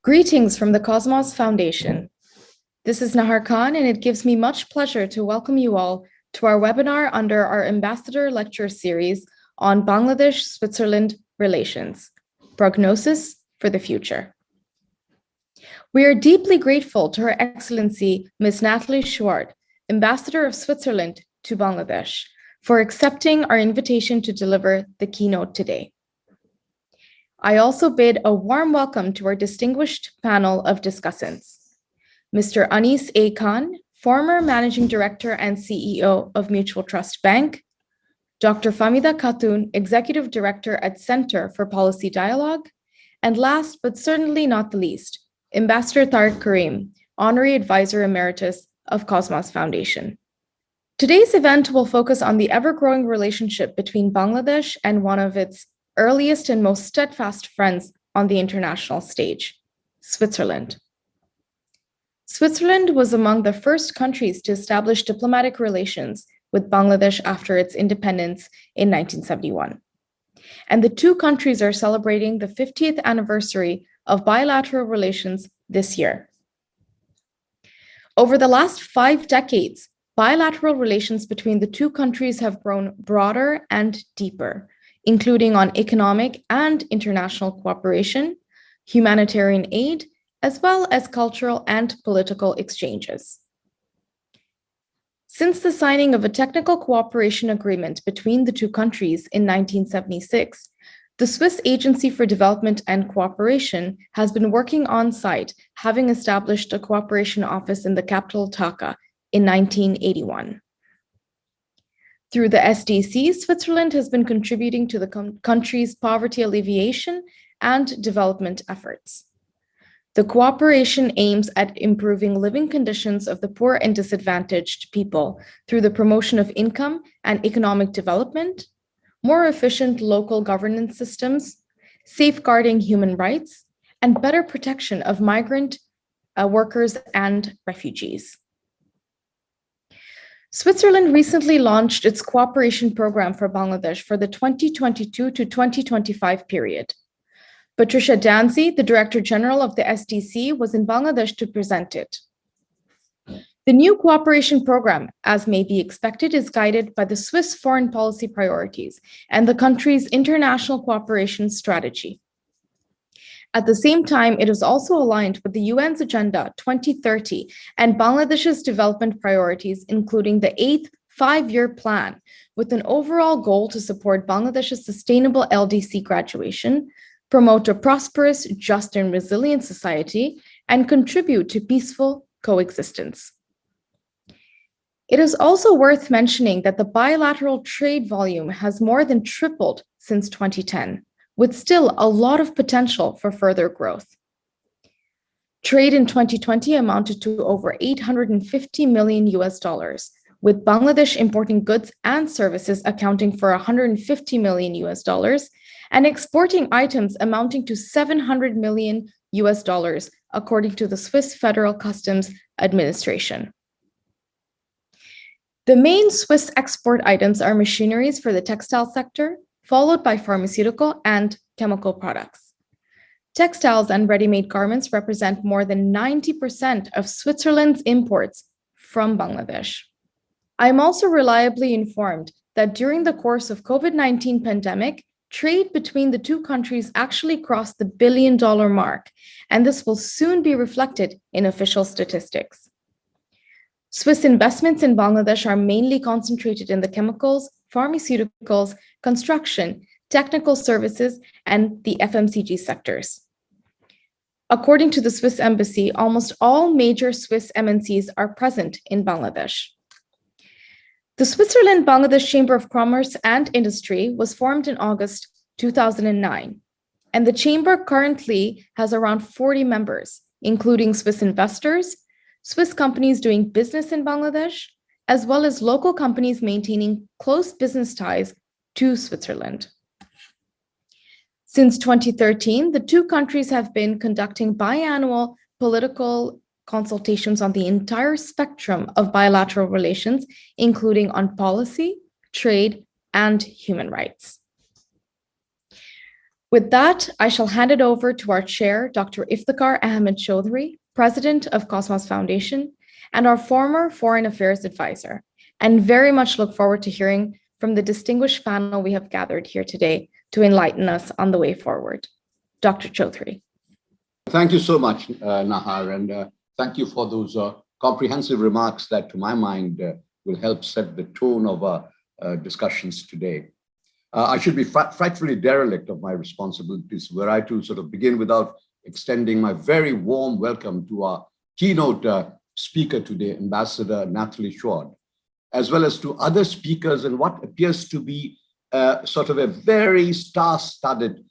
Greetings from the Cosmos Foundation. This is Nahar Khan, and it gives me much pleasure to welcome you all to our webinar under our Ambassador Lecture Series on Bangladesh-Switzerland relations, Prognosis for the Future. We are deeply grateful to Her Excellency Ms. Natalie Chouard, Ambassador of Switzerland to Bangladesh, for accepting our invitation to deliver the keynote today. I also bid a warm welcome to our distinguished panel of discussants. Mr. Anis A. Khan, former Managing Director and CEO of Mutual Trust Bank, Dr. Famida Khatun, Executive Director at Center for Policy Dialogue, and last but certainly not the least, Ambassador Tarek Kareem, Honorary Advisor Emeritus of Cosmos Foundation. Today's event will focus on the ever-growing relationship between Bangladesh and one of its earliest and most steadfast friends on the international stage, Switzerland. Switzerland was among the first countries to establish diplomatic relations with Bangladesh after its independence in 1971. And the two countries are celebrating the 50th anniversary of bilateral relations this year. Over the last 5 decades, bilateral relations between the two countries have grown broader and deeper, including on economic and international cooperation, humanitarian aid, as well as cultural and political exchanges. Since the signing of a technical cooperation agreement between the two countries in 1976, the Swiss Agency for Development and Cooperation has been working on site, having established a cooperation office in the capital Dhaka in 1981. Through the SDC, Switzerland has been contributing to the country's poverty alleviation and development efforts. The cooperation aims at improving living conditions of the poor and disadvantaged people through the promotion of income and economic development, more efficient local governance systems, safeguarding human rights, and better protection of migrant workers and refugees. Switzerland recently launched its cooperation program for Bangladesh for the 2022 to 2025 period. Patricia Danzi, the Director General of the SDC, was in Bangladesh to present it. The new cooperation program, as may be expected, is guided by the Swiss foreign policy priorities and the country's international cooperation strategy. At the same time, it is also aligned with the UN's Agenda 2030 and Bangladesh's development priorities, including the 8th five-year plan, with an overall goal to support Bangladesh's sustainable LDC graduation, promote a prosperous, just, and resilient society, and contribute to peaceful coexistence. It is also worth mentioning that the bilateral trade volume has more than tripled since 2010. With still a lot of potential for further growth. Trade in 2020 amounted to over 850 million US dollars, with Bangladesh importing goods and services accounting for 150 million US dollars and exporting items amounting to 700 million US dollars, according to the Swiss Federal Customs Administration. The main Swiss export items are machineries for the textile sector, followed by pharmaceutical and chemical products. Textiles and ready-made garments represent more than 90% of Switzerland's imports from Bangladesh. I am also reliably informed that during the course of COVID-19 pandemic, trade between the two countries actually crossed the $1 billion mark, and this will soon be reflected in official statistics. Swiss investments in Bangladesh are mainly concentrated in the chemicals, pharmaceuticals, construction, technical services, and the FMCG sectors. According to the Swiss Embassy, almost all major Swiss MNCs are present in Bangladesh. The Switzerland-Bangladesh Chamber of Commerce and Industry was formed in August 2009, and the chamber currently has around 40 members, including Swiss investors, Swiss companies doing business in Bangladesh, as well as local companies maintaining close business ties to Switzerland. Since 2013, the two countries have been conducting biannual political consultations on the entire spectrum of bilateral relations, including on policy, trade, and human rights. With that, I shall hand it over to our chair, Dr. Iftikhar Ahmed Chaudhry, President of Cosmos Foundation, and our former Foreign Affairs Advisor, and very much look forward to hearing from the distinguished panel we have gathered here today to enlighten us on the way forward. Dr. Chaudhry. Thank you so much, Nahar, and thank you for those comprehensive remarks that, to my mind, will help set the tone of our discussions today. I should be frightfully derelict of my responsibilities were I to sort of begin without extending my very warm welcome to our keynote speaker today, Ambassador Nathalie Schwad, as well as to other speakers and what appears to be sort of a very star-studded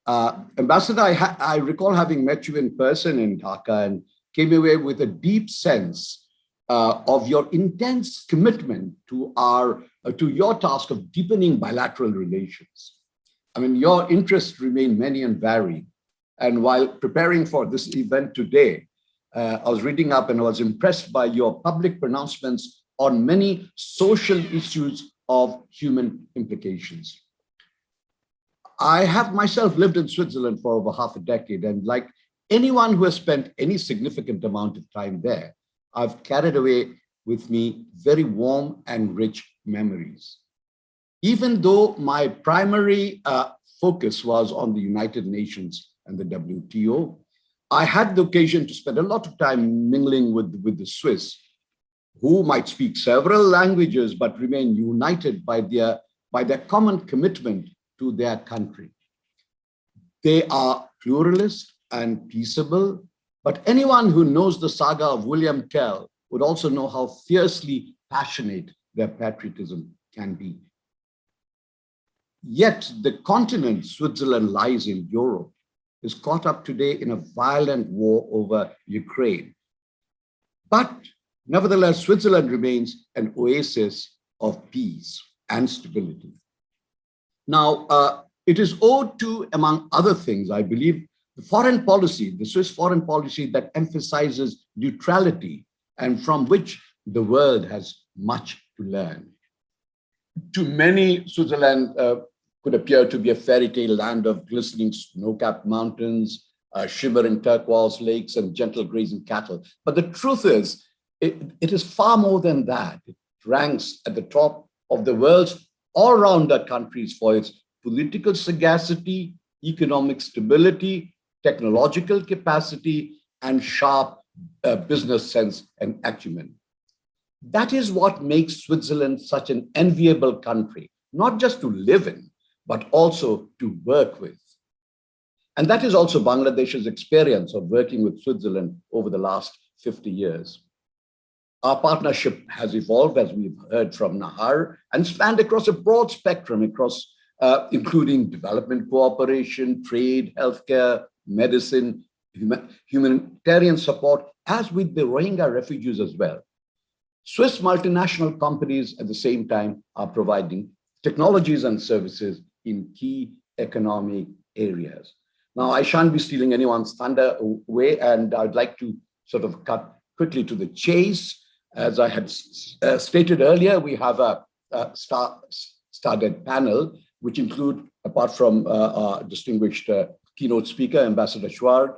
Ambassador. I recall having met you in person in Dhaka and came away with a deep sense of your intense commitment to your task of deepening bilateral relations. I mean, your interests remain many and varied. And while preparing for this event today, I was reading up and I was impressed by your public pronouncements on many social issues of human implications. I have myself lived in Switzerland for over half a decade, and like anyone who has spent any significant amount of time there, I've carried away with me very warm and rich memories. Even though my primary focus was on the United Nations and the WTO, I had the occasion to spend a lot of time mingling with the Swiss, who might speak several languages but remain united by their common commitment to their country. They are pluralist and peaceable, but anyone who knows the saga of William Tell would also know how fiercely passionate their patriotism can be. Yet the continent Switzerland lies in, Europe, is caught up today in a violent war over Ukraine. But nevertheless, Switzerland remains an oasis of peace and stability. Now, it is owed to, among other things, I believe, the foreign policy, the Swiss foreign policy that emphasizes neutrality and from which the world has much to learn. To many, Switzerland could appear to be a fairy tale land of glistening snow-capped mountains, shimmering turquoise lakes, and gentle grazing cattle. But the truth is, it is far more than that. It ranks at the top of the world's all-rounder countries for its political sagacity, economic stability, technological capacity, and sharp business sense and acumen. That is what makes Switzerland such an enviable country, not just to live in, but also to work with. And that is also Bangladesh's experience of working with Switzerland over the last 50 years. Our partnership has evolved, as we've heard from Nahar, and spanned across a broad spectrum, including development cooperation, trade, healthcare, medicine, humanitarian support, as with the Rohingya refugees as well. Swiss multinational companies at the same time are providing technologies and services in key economic areas. Now, I shan't be stealing anyone's thunder away, and I'd like to sort of cut quickly to the chase. As I had stated earlier, we have a star-studded panel, which include, apart from our distinguished keynote speaker, Ambassador Schwad,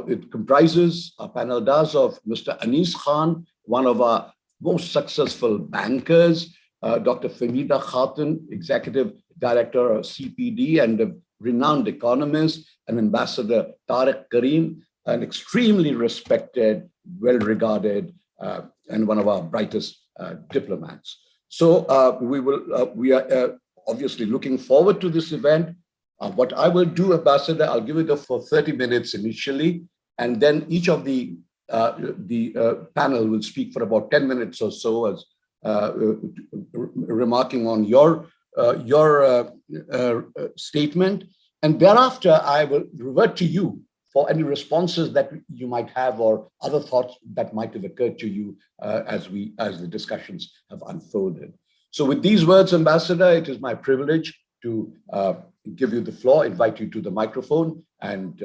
it comprises, our panel does, of Mr. Anis Khan, one of our most successful bankers, Dr. Famida Khatun, Executive Director of CPD and a renowned economist, and Ambassador Tarek Kareem, an extremely respected, well-regarded, and one of our brightest diplomats. So we are obviously looking forward to this event. What I will do, Ambassador, I'll give it for 30 minutes initially, and then each of the panel will speak for about 10 minutes or so, as remarking on your statement. And thereafter, I will revert to you for any responses that you might have or other thoughts that might have occurred to you as the discussions have unfolded. So with these words, Ambassador, it is my privilege to give you the floor, invite you to the microphone, and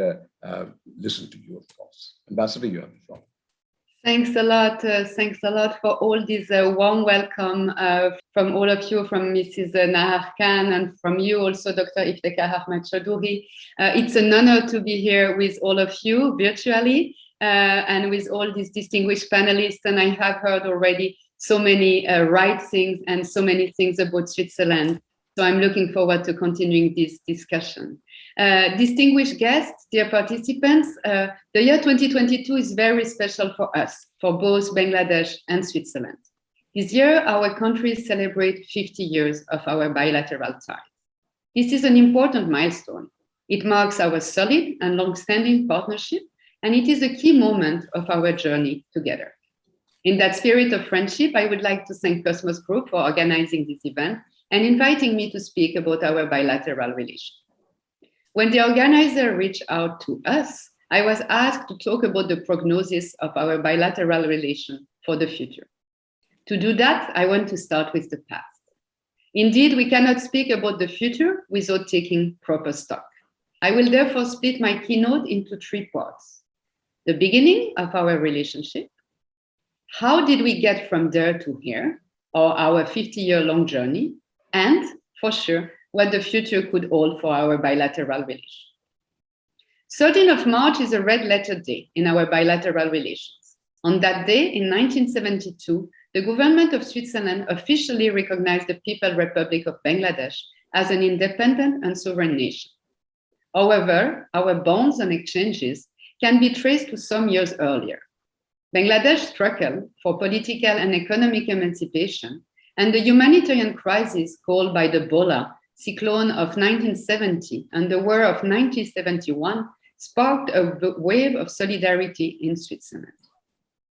listen to you, of course. Ambassador, you have the floor. Thanks a lot. Thanks a lot for all this warm welcome from all of you, from Mrs. Nahar Khan and from you also, Dr. Iftekhar Ahmed Choudhury. It's an honor to be here with all of you virtually and with all these distinguished panelists. And I have heard already so many right things and so many things about Switzerland. So I'm looking forward to continuing this discussion. Distinguished guests, dear participants, the year 2022 is very special for us, for both Bangladesh and Switzerland. This year, our countries celebrate 50 years of our bilateral ties. This is an important milestone. It marks our solid and long-standing partnership, and it is a key moment of our journey together. In that spirit of friendship, I would like to thank Cosmos Group for organizing this event and inviting me to speak about our bilateral relations. When the organizer reached out to us, I was asked to talk about the prognosis of our bilateral relation for the future. To do that, I want to start with the past. Indeed, we cannot speak about the future without taking proper stock. I will therefore split my keynote into 3 parts. The beginning of our relationship. How did we get from there to here, or our 50-year-long journey? And, for sure, what the future could hold for our bilateral relation. 13th of March is a red letter day in our bilateral relations. On that day, in 1972, the government of Switzerland officially recognized the People's Republic of Bangladesh as an independent and sovereign nation. However, our bonds and exchanges can be traced to some years earlier. Bangladesh struggled for political and economic emancipation, and the humanitarian crisis caused by the Bola cyclone of 1970 and the war of 1971 sparked a wave of solidarity in Switzerland.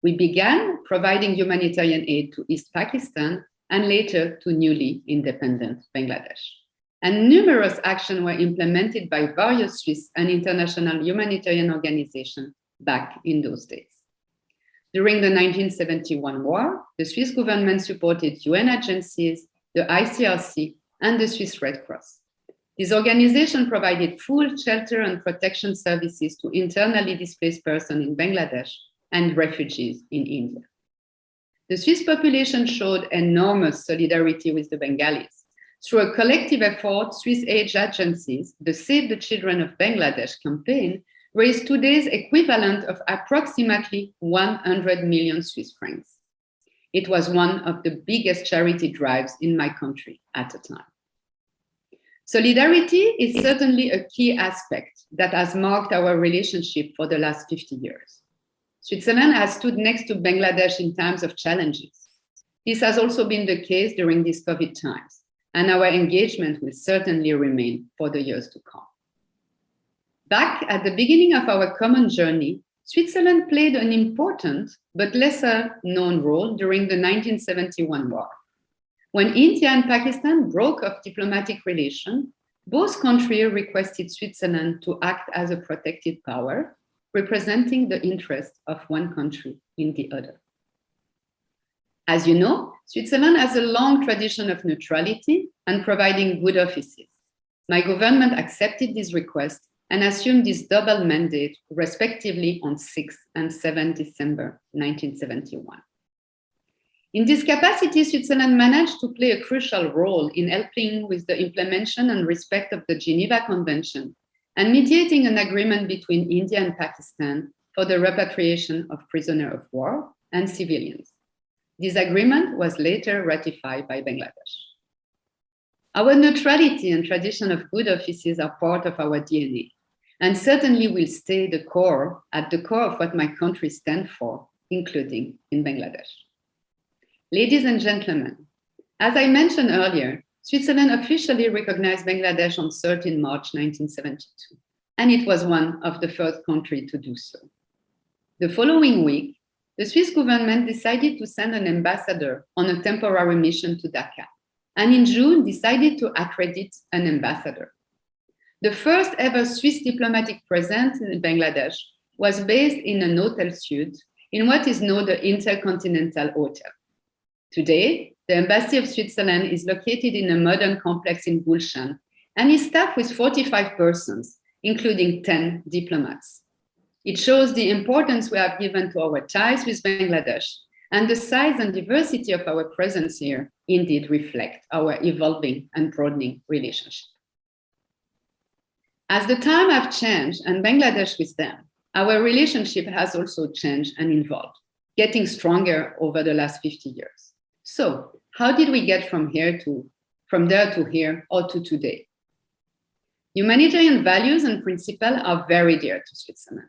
We began providing humanitarian aid to East Pakistan and later to newly independent Bangladesh. And numerous actions were implemented by various Swiss and international humanitarian organizations back in those days. During the 1971 war, the Swiss government supported UN agencies, the ICRC, and the Swiss Red Cross. This organization provided full shelter and protection services to internally displaced persons in Bangladesh and refugees in India. The Swiss population showed enormous solidarity with the Bengalis. Through a collective effort, Swiss aid agencies, the Save the Children of Bangladesh campaign, raised today's equivalent of approximately 100 million Swiss francs. It was one of the biggest charity drives in my country at the time. Solidarity is certainly a key aspect that has marked our relationship for the last 50 years. Switzerland has stood next to Bangladesh in times of challenges. This has also been the case during these COVID times, and our engagement will certainly remain for the years to come. Back at the beginning of our common journey, Switzerland played an important but lesser known role during the 1971 war. When India and Pakistan broke off diplomatic relations, both countries requested Switzerland to act as a protected power, representing the interests of one country in the other. As you know, Switzerland has a long tradition of neutrality and providing good offices. My government accepted this request and assumed this double mandate, respectively, on 6 and 7 December 1971. In this capacity, Switzerland managed to play a crucial role in helping with the implementation and respect of the Geneva Convention and mediating an agreement between India and Pakistan for the repatriation of prisoners of war and civilians. This agreement was later ratified by Bangladesh. Our neutrality and tradition of good offices are part of our DNA, and certainly will stay at the core of what my country stands for, including in Bangladesh. Ladies and gentlemen, as I mentioned earlier, Switzerland officially recognized Bangladesh on 13 March 1972, and it was one of the first countries to do so. The following week, the Swiss government decided to send an ambassador on a temporary mission to Dhaka, and in June decided to accredit an ambassador. The first ever Swiss diplomatic presence in Bangladesh was based in an hotel suite in what is known the Intercontinental Hotel. Today, the Embassy of Switzerland is located in a modern complex in Gulshan and is staffed with 45 persons, including 10 diplomats. It shows the importance we have given to our ties with Bangladesh, and the size and diversity of our presence here indeed reflect our evolving and broadening relationship. As the times have changed and Bangladesh with them, our relationship has also changed and evolved, getting stronger over the last 50 years. So how did we get from there to here or to today? Humanitarian values and principles are very dear to Switzerland.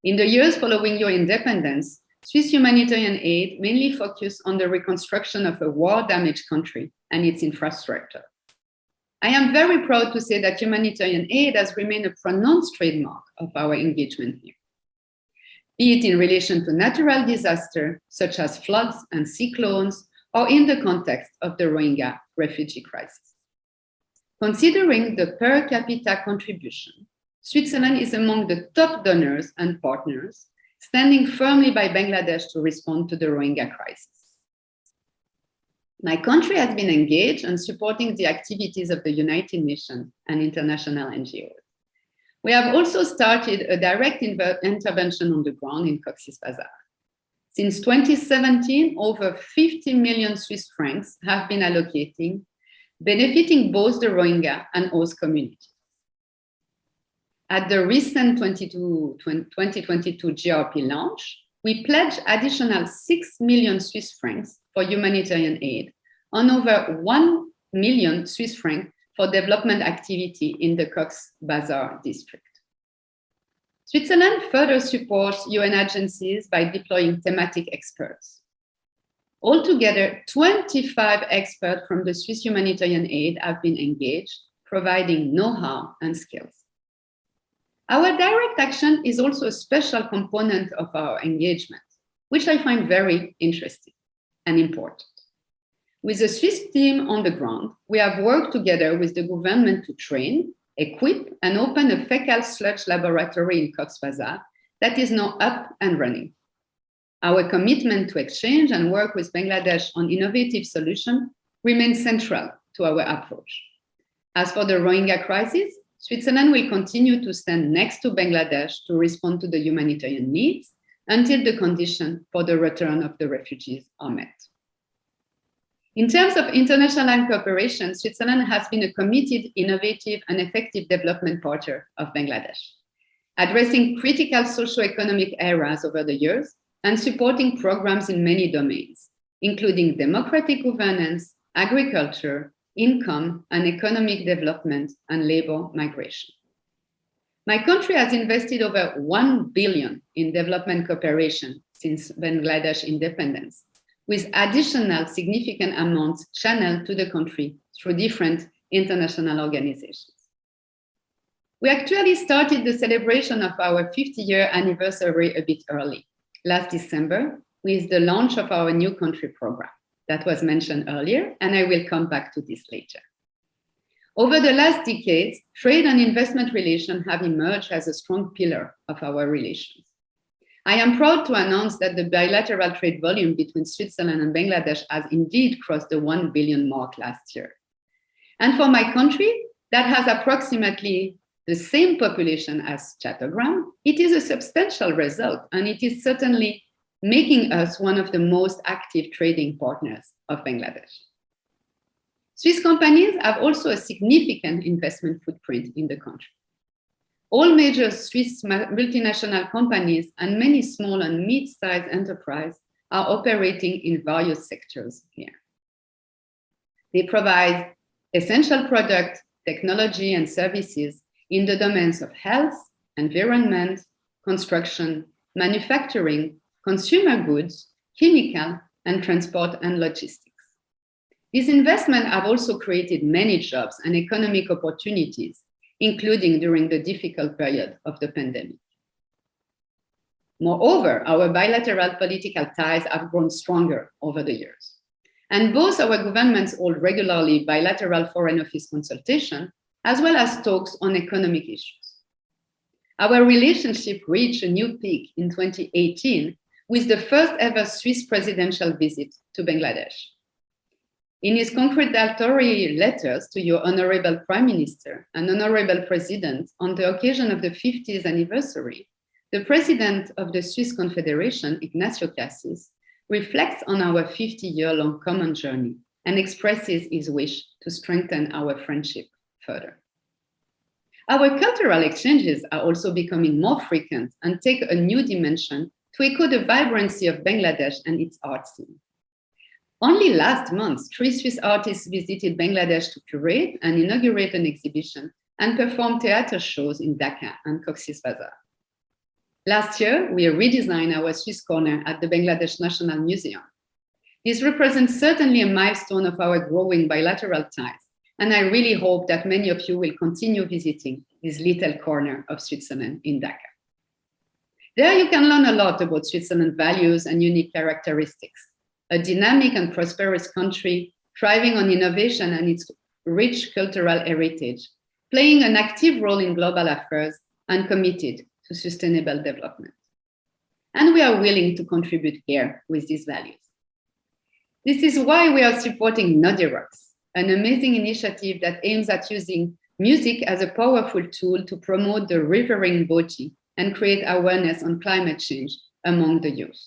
In the years following your independence, Swiss humanitarian aid mainly focused on the reconstruction of a war-damaged country and its infrastructure. I am very proud to say that humanitarian aid has remained a pronounced trademark of our engagement here, be it in relation to natural disasters such as floods and cyclones, or in the context of the Rohingya refugee crisis. Considering the per capita contribution, Switzerland is among the top donors and partners, standing firmly by Bangladesh to respond to the Rohingya crisis. My country has been engaged in supporting the activities of the United Nations and international NGOs. We have also started a direct intervention on the ground in Cox's Bazar. Since 2017, over 50 million Swiss francs have been allocated, benefiting both the Rohingya and host communities. At the recent 2022 GRP launch, we pledged additional 6 million Swiss francs for humanitarian aid and over 1 million Swiss francs for development activity in the Cox's Bazar district. Switzerland further supports UN agencies by deploying thematic experts. Altogether, 25 experts from the Swiss humanitarian aid have been engaged, providing know-how and skills. Our direct action is also a special component of our engagement, which I find very interesting and important. With the Swiss team on the ground, we have worked together with the government to train, equip, and open a fecal sludge laboratory in Cox's Bazar that is now up and running. Our commitment to exchange and work with Bangladesh on innovative solutions remains central to our approach. As for the Rohingya crisis, Switzerland will continue to stand next to Bangladesh to respond to the humanitarian needs until the conditions for the return of the refugees are met. In terms of international cooperation, Switzerland has been a committed, innovative, and effective development partner of Bangladesh, addressing critical socio-economic areas over the years and supporting programs in many domains, including democratic governance, agriculture, income and economic development, and labor migration. My country has invested over 1 billion in development cooperation since Bangladesh independence, with additional significant amounts channeled to the country through different international organizations. We actually started the celebration of our 50-year anniversary a bit early, last December, with the launch of our new country program that was mentioned earlier, and I will come back to this later. Over the last decades, trade and investment relations have emerged as a strong pillar of our relations. I am proud to announce that the bilateral trade volume between Switzerland and Bangladesh has indeed crossed the 1 billion mark last year. And for my country, that has approximately the same population as Chattogram, it is a substantial result, and it is certainly making us one of the most active trading partners of Bangladesh. Swiss companies have also a significant investment footprint in the country. All major Swiss multinational companies and many small and mid-sized enterprises are operating in various sectors here. They provide essential products, technology, and services in the domains of health, environment, construction, manufacturing, consumer goods, chemical, and transport and logistics. These investments have also created many jobs and economic opportunities, including during the difficult period of the pandemic. Moreover, our bilateral political ties have grown stronger over the years. And both our governments hold regularly bilateral Foreign Office consultation, as well as talks on economic issues. Our relationship reached a new peak in 2018 with the first ever Swiss presidential visit to Bangladesh. In his congratulatory letters to your Honorable Prime Minister and Honorable President on the occasion of the 50th anniversary, the president of the Swiss Confederation, Ignacio Cassis, reflects on our 50-year-long common journey and expresses his wish to strengthen our friendship further. Our cultural exchanges are also becoming more frequent and take a new dimension to echo the vibrancy of Bangladesh and its art scene. Only last month, 3 Swiss artists visited Bangladesh to curate and inaugurate an exhibition and perform theater shows in Dhaka and Cox's Bazar. Last year, we redesigned our Swiss corner at the Bangladesh National Museum. This represents certainly a milestone of our growing bilateral ties, and I really hope that many of you will continue visiting this little corner of Switzerland in Dhaka. There you can learn a lot about Switzerland's values and unique characteristics, a dynamic and prosperous country thriving on innovation and its rich cultural heritage, playing an active role in global affairs and committed to sustainable development. And we are willing to contribute here with these values. This is why we are supporting Noddy Rocks, an amazing initiative that aims at using music as a powerful tool to promote the rivering Boti and create awareness on climate change among the youth.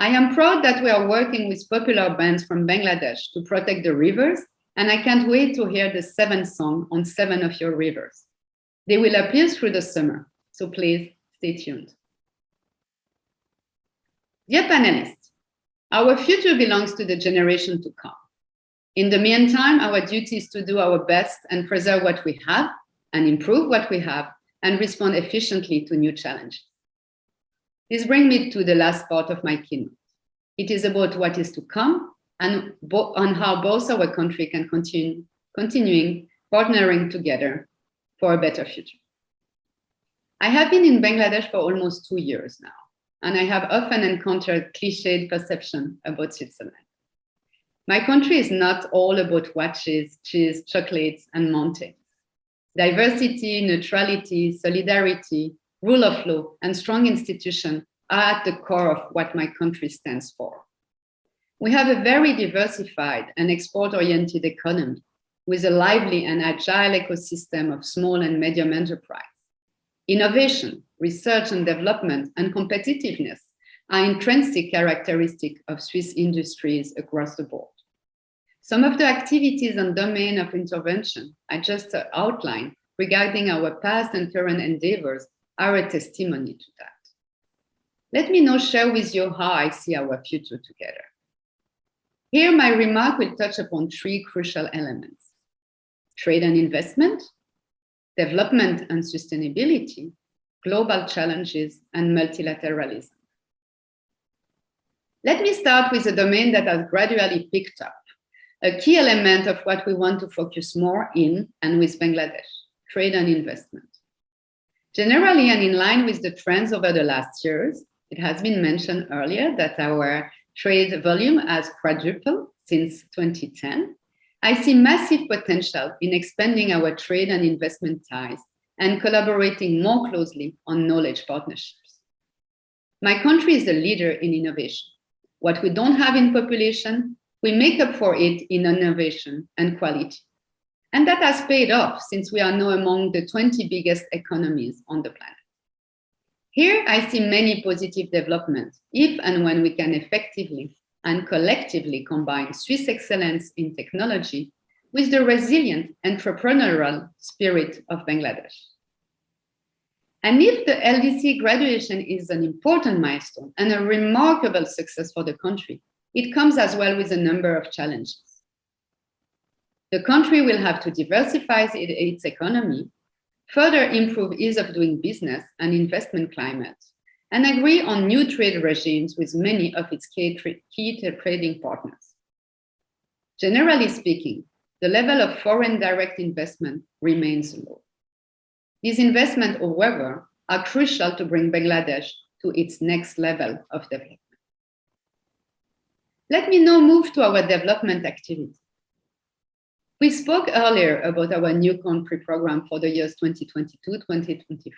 I am proud that we are working with popular bands from Bangladesh to protect the rivers, and I can't wait to hear the 7th song on 7 of your rivers. They will appear through the summer, so please stay tuned. Dear panelists, our future belongs to the generation to come. In the meantime, our duty is to do our best and preserve what we have and improve what we have and respond efficiently to new challenges. This brings me to the last part of my keynote. It is about what is to come and on how both our country can continuing partnering together for a better future. I have been in Bangladesh for almost 2 years now, and I have often encountered cliched perception about Switzerland. My country is not all about watches, cheese, chocolates, and mountains. Diversity, neutrality, solidarity, rule of law, and strong institutions are at the core of what my country stands for. We have a very diversified and export-oriented economy with a lively and agile ecosystem of small and medium enterprise. Innovation, research and development, and competitiveness are intrinsic characteristics of Swiss industries across the board. Some of the activities and domain of intervention I just outlined regarding our past and current endeavors are a testimony to that. Let me now share with you how I see our future together. Here, my remark will touch upon 3 crucial elements: trade and investment, development and sustainability, global challenges, and multilateralism. Let me start with a domain that has gradually picked up, a key element of what we want to focus more in and with Bangladesh, trade and investment. Generally, and in line with the trends over the last years, it has been mentioned earlier that our trade volume has quadrupled since 2010. I see massive potential in expanding our trade and investment ties and collaborating more closely on knowledge partnerships. My country is a leader in innovation. What we don't have in population, we make up for it in innovation and quality. And that has paid off since we are now among the 20 biggest economies on the planet. Here, I see many positive developments if and when we can effectively and collectively combine Swiss excellence in technology with the resilient entrepreneurial spirit of Bangladesh. And if the LDC graduation is an important milestone and a remarkable success for the country, it comes as well with a number of challenges. The country will have to diversify its economy, further improve ease of doing business and investment climate, and agree on new trade regimes with many of its key trading partners. Generally speaking, the level of foreign direct investment remains low. These investments, however, are crucial to bring Bangladesh to its next level of development. Let me now move to our development activity. We spoke earlier about our new country program for the years 2022-2025.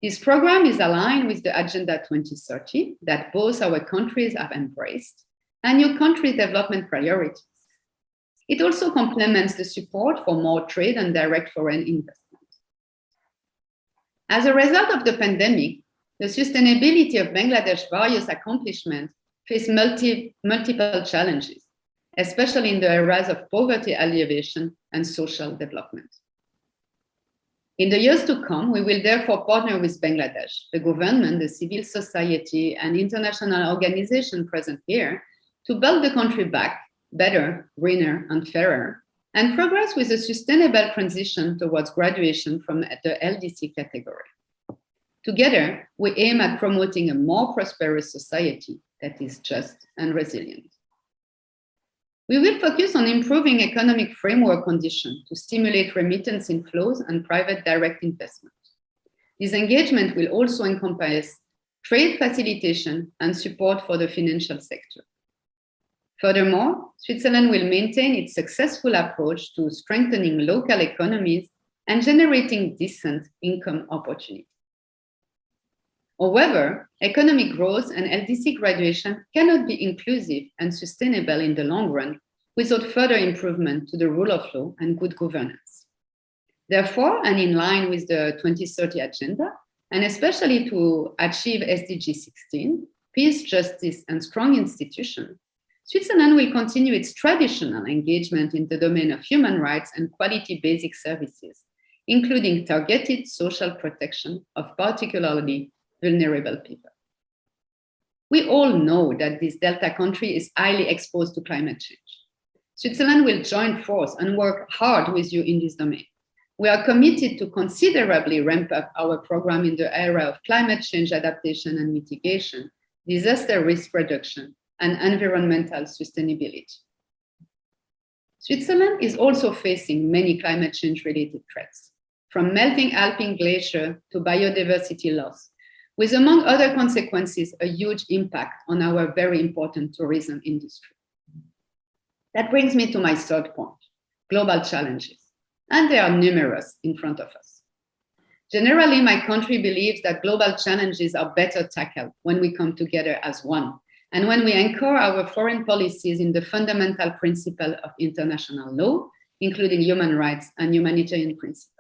This program is aligned with the Agenda 2030 that both our countries have embraced and new country development priorities. It also complements the support for more trade and direct foreign investment. As a result of the pandemic, the sustainability of Bangladesh's various accomplishments face multiple challenges, especially in the areas of poverty alleviation and social development. In the years to come, we will therefore partner with Bangladesh, the government, the civil society, and international organizations present here to build the country back better, greener, and fairer, and progress with a sustainable transition towards graduation from the LDC category. Together, we aim at promoting a more prosperous society that is just and resilient. We will focus on improving economic framework conditions to stimulate remittance inflows and private direct investment. This engagement will also encompass trade facilitation and support for the financial sector. Furthermore, Switzerland will maintain its successful approach to strengthening local economies and generating decent income opportunities. However, economic growth and LDC graduation cannot be inclusive and sustainable in the long run without further improvement to the rule of law and good governance. Therefore, and in line with the 2030 agenda, and especially to achieve SDG 16, peace, justice, and strong institutions, Switzerland will continue its traditional engagement in the domain of human rights and quality basic services, including targeted social protection of particularly vulnerable people. We all know that this Delta country is highly exposed to climate change. Switzerland will join force and work hard with you in this domain. We are committed to considerably ramp up our program in the area of climate change adaptation and mitigation, disaster risk reduction, and environmental sustainability. Switzerland is also facing many climate change-related threats, from melting Alpine glacier to biodiversity loss, with, among other consequences, a huge impact on our very important tourism industry. That brings me to my third point, global challenges, and they are numerous in front of us. Generally, my country believes that global challenges are better tackled when we come together as one, and when we anchor our foreign policies in the fundamental principle of international law, including human rights and humanitarian principles.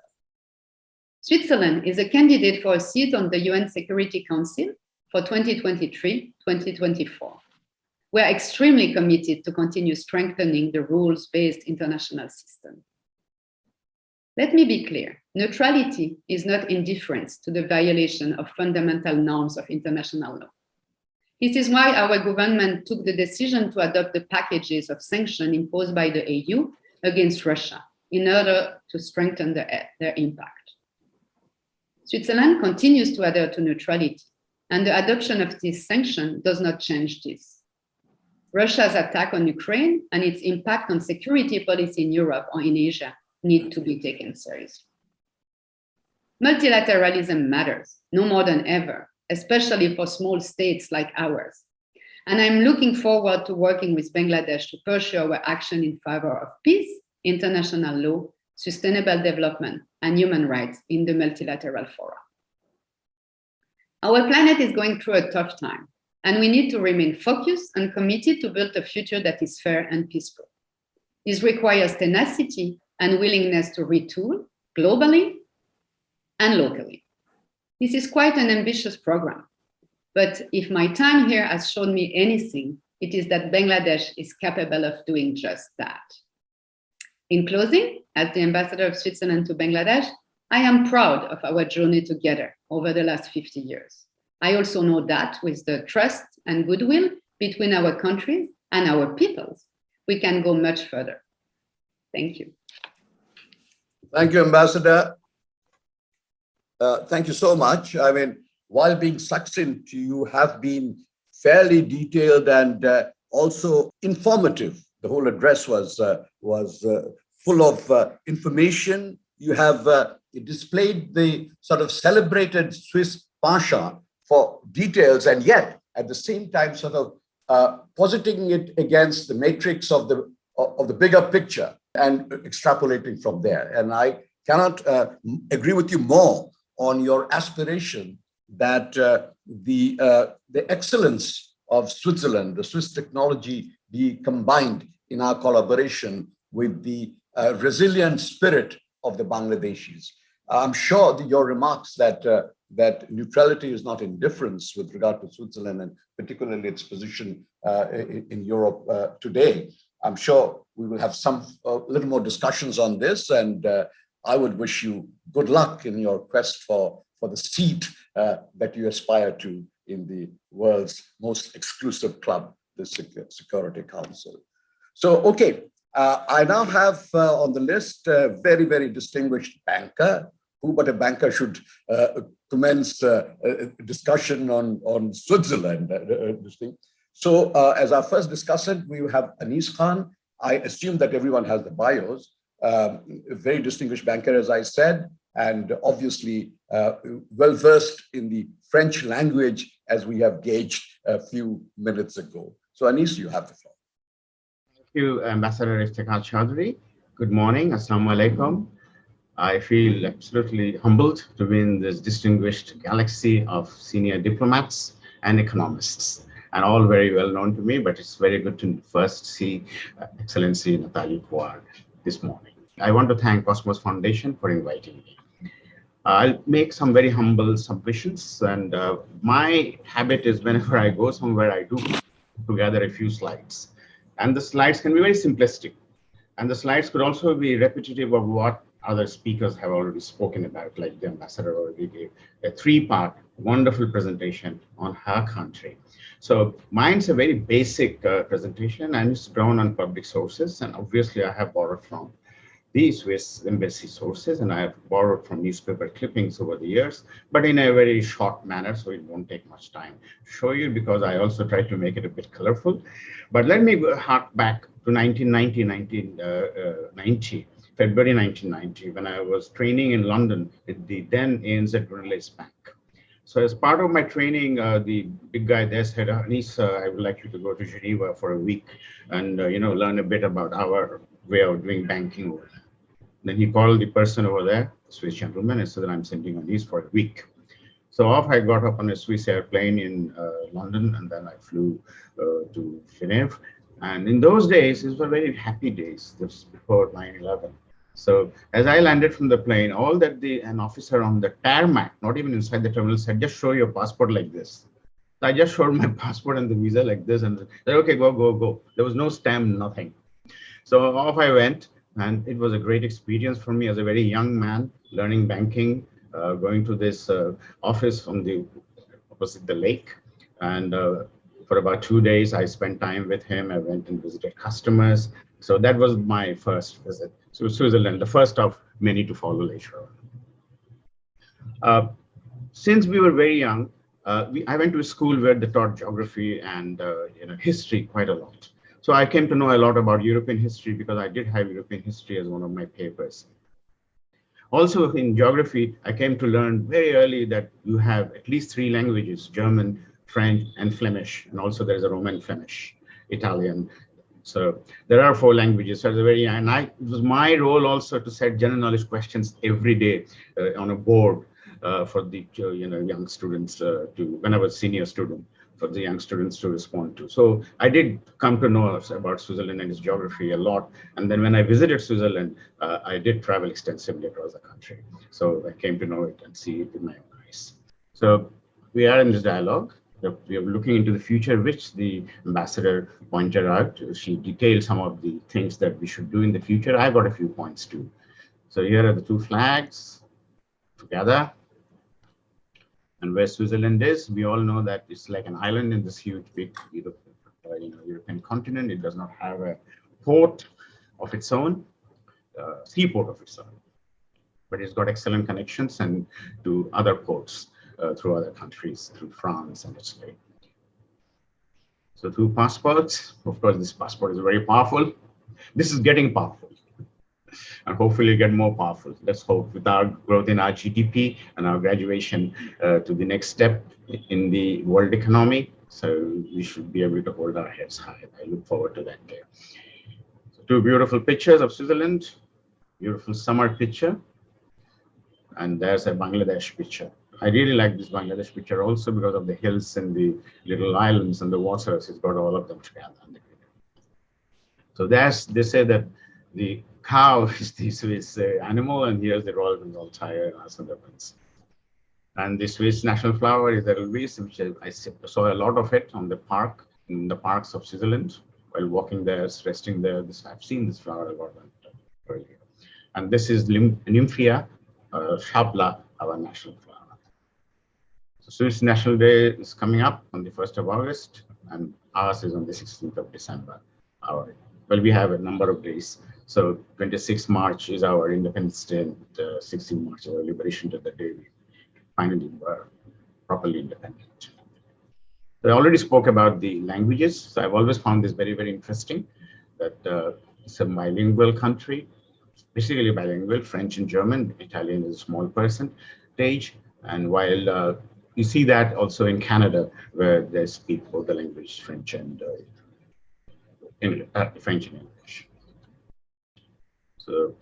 Switzerland is a candidate for a seat on the UN Security Council for 2023-2024. We are extremely committed to continue strengthening the rules-based international system. Let me be clear, neutrality is not indifference to the violation of fundamental norms of international law. This is why our government took the decision to adopt the packages of sanctions imposed by the EU against Russia in order to strengthen their impact. Switzerland continues to adhere to neutrality, and the adoption of this sanction does not change this. Russia's attack on Ukraine and its impact on security policy in Europe or in Asia need to be taken seriously. Multilateralism matters, no more than ever, especially for small states like ours. And I'm looking forward to working with Bangladesh to pursue our action in favor of peace, international law, sustainable development, and human rights in the multilateral fora. Our planet is going through a tough time, and we need to remain focused and committed to build a future that is fair and peaceful. This requires tenacity and willingness to retool globally and locally. This is quite an ambitious program, but if my time here has shown me anything, it is that Bangladesh is capable of doing just that. In closing, as the ambassador of Switzerland to Bangladesh, I am proud of our journey together over the last 50 years. I also know that with the trust and goodwill between our countries and our peoples, we can go much further. Thank you. Thank you, Ambassador. Thank you so much. I mean, while being succinct, you have been fairly detailed and also informative. The whole address was full of information. You have displayed the sort of celebrated Swiss Pasha for details, and yet at the same time sort of positing it against the matrix of the bigger picture and extrapolating from there. And I cannot agree with you more on your aspiration that the excellence of Switzerland, the Swiss technology, be combined in our collaboration with the resilient spirit of the Bangladeshis. I'm sure that your remarks that neutrality is not indifference with regard to Switzerland and particularly its position in Europe today. I'm sure we will have some little more discussions on this, and I would wish you good luck in your quest for the seat that you aspire to in the world's most exclusive club, the Security Council. So, okay, I now have on the list a very, very distinguished banker. Who but a banker should commence a discussion on Switzerland? So as our first discussant, we have Anis Khan. I assume that everyone has the bios. A very distinguished banker, as I said, and obviously well-versed in the French language, as we have gauged a few minutes ago. So Anis, you have the floor. Thank you, Ambassador Iftikhar Chaudhry. Good morning. Assalamu alaikum. I feel absolutely humbled to be in this distinguished galaxy of senior diplomats and economists, and all very well known to me, but it's very good to first see Excellency Nathalie Pouard this morning. I want to thank Cosmos Foundation for inviting me. I'll make some very humble submissions, and my habit is whenever I go somewhere, I do to gather a few slides. And the slides can be very simplistic, and the slides could also be repetitive of what other speakers have already spoken about, like the ambassador already gave a three-part wonderful presentation on her country. So mine's a very basic presentation, and it's drawn on public sources, and obviously I have borrowed from the Swiss embassy sources, and I have borrowed from newspaper clippings over the years, but in a very short manner, so it won't take much time to show you, because I also tried to make it a bit colorful. But let me hark back to 1990, February 1990, when I was training in London at the then ANZ Brunel's Bank. So as part of my training, the big guy there said, Anis, I would like you to go to Geneva for a week and learn a bit about our way of doing banking over there. Then he called the person over there, the Swiss gentleman, and said that I'm sending Anis for a week. So off I got up on a Swiss airplane in London, and then I flew to Geneva. And in those days, these were very happy days, this before 9/11. So as I landed from the plane, all that an officer on the tarmac, not even inside the terminal, said, just show your passport like this. So I just showed my passport and the visa like this, and said, okay, go, go, go. There was no stamp, nothing. So off I went, and it was a great experience for me as a very young man, learning banking, going to this office on the opposite the lake. And for about 2 days, I spent time with him. I went and visited customers. So that was my first visit to Switzerland, the first of many to follow later on. Since we were very young, I went to a school where they taught geography and history quite a lot. So I came to know a lot about European history because I did have European history as one of my papers. Also in geography, I came to learn very early that you have at least 3 languages, German, French, and Flemish. And also there's a Roman Flemish, Italian. So there are 4 languages. So it was my role also to set general knowledge questions every day on a board for the young students when I was senior student, for the young students to respond to. So I did come to know about Switzerland and its geography a lot. And then when I visited Switzerland, I did travel extensively across the country. So I came to know it and see it with my own eyes. So we are in this dialogue. We are looking into the future, which the ambassador pointed out. She detailed some of the things that we should do in the future. I got a few points too. So here are the 2 flags together. And where Switzerland is, we all know that it's like an island in this huge, big European continent. It does not have a port of its own, seaport of its own, but it's got excellent connections and to other ports through other countries, through France and Italy. So 2 passports. Of course, this passport is very powerful. This is getting powerful. And hopefully get more powerful. Let's hope with our growth in our GDP and our graduation to the next step in the world economy. So we should be able to hold our heads high. I look forward to that day. So 2 beautiful pictures of Switzerland, beautiful summer picture. And there's a Bangladesh picture. I really like this Bangladesh picture also because of the hills and the little islands and the waters. It's got all of them together. So they say that the cow is the Swiss animal, and here's the Royal Bengal tiger and Sundarbans. And the Swiss national flower is Edelweiss, which I saw a lot of it on the park, in the parks of Switzerland, while walking there, resting there. I've seen this flower a lot earlier. And this is Nymphia Schabla, our national flower. So Swiss National Day is coming up on the 1st of August, and ours is on the 16th of December. Well, we have a number of days. So 26th March is our Independence Day, and 16th March is our Liberation Day, the day we finally were properly independent. So I already spoke about the languages. So I've always found this very, very interesting, that it's a bilingual country, basically bilingual, French and German. Italian is a small percentage. And while you see that also in Canada, where they speak both the language, French and English. So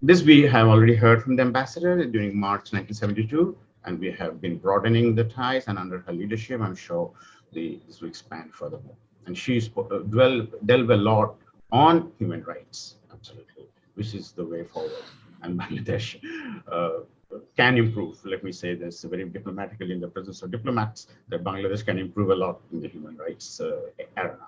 this we have already heard from the ambassador during March 1972, and we have been broadening the ties, and under her leadership, I'm sure this will expand furthermore. And she's delved a lot on human rights, absolutely, which is the way forward. And Bangladesh can improve. Let me say this very diplomatically in the presence of diplomats, that Bangladesh can improve a lot in the human rights arena.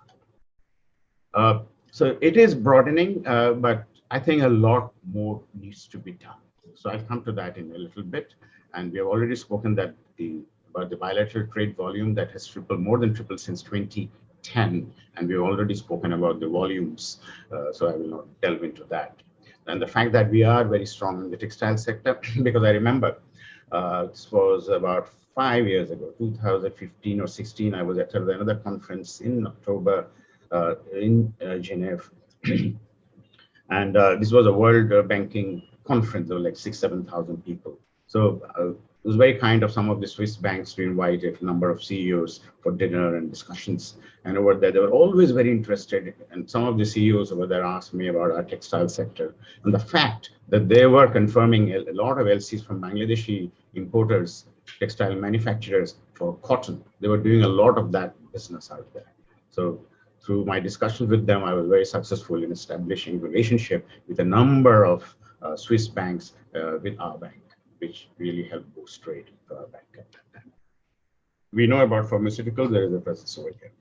So it is broadening, but I think a lot more needs to be done. So I'll come to that in a little bit. And we have already spoken about the bilateral trade volume that has more than tripled since 2010. And we've already spoken about the volumes, so I will not delve into that. And the fact that we are very strong in the textile sector, because I remember this was about 5 years ago, 2015 or 16, I was at another conference in October in Geneva. And this was a World Banking conference. There were like 6,000-7,000 people. So it was very kind of some of the Swiss banks to invite a number of CEOs for dinner and discussions. And over there, they were always very interested. And some of the CEOs over there asked me about our textile sector. And the fact that they were confirming a lot of LCs from Bangladeshi importers, textile manufacturers for cotton. They were doing a lot of that business out there. So through my discussions with them, I was very successful in establishing relationship with a number of Swiss banks with our bank, which really helped boost trade for our bank at that time. We know about pharmaceuticals, there is a presence over here.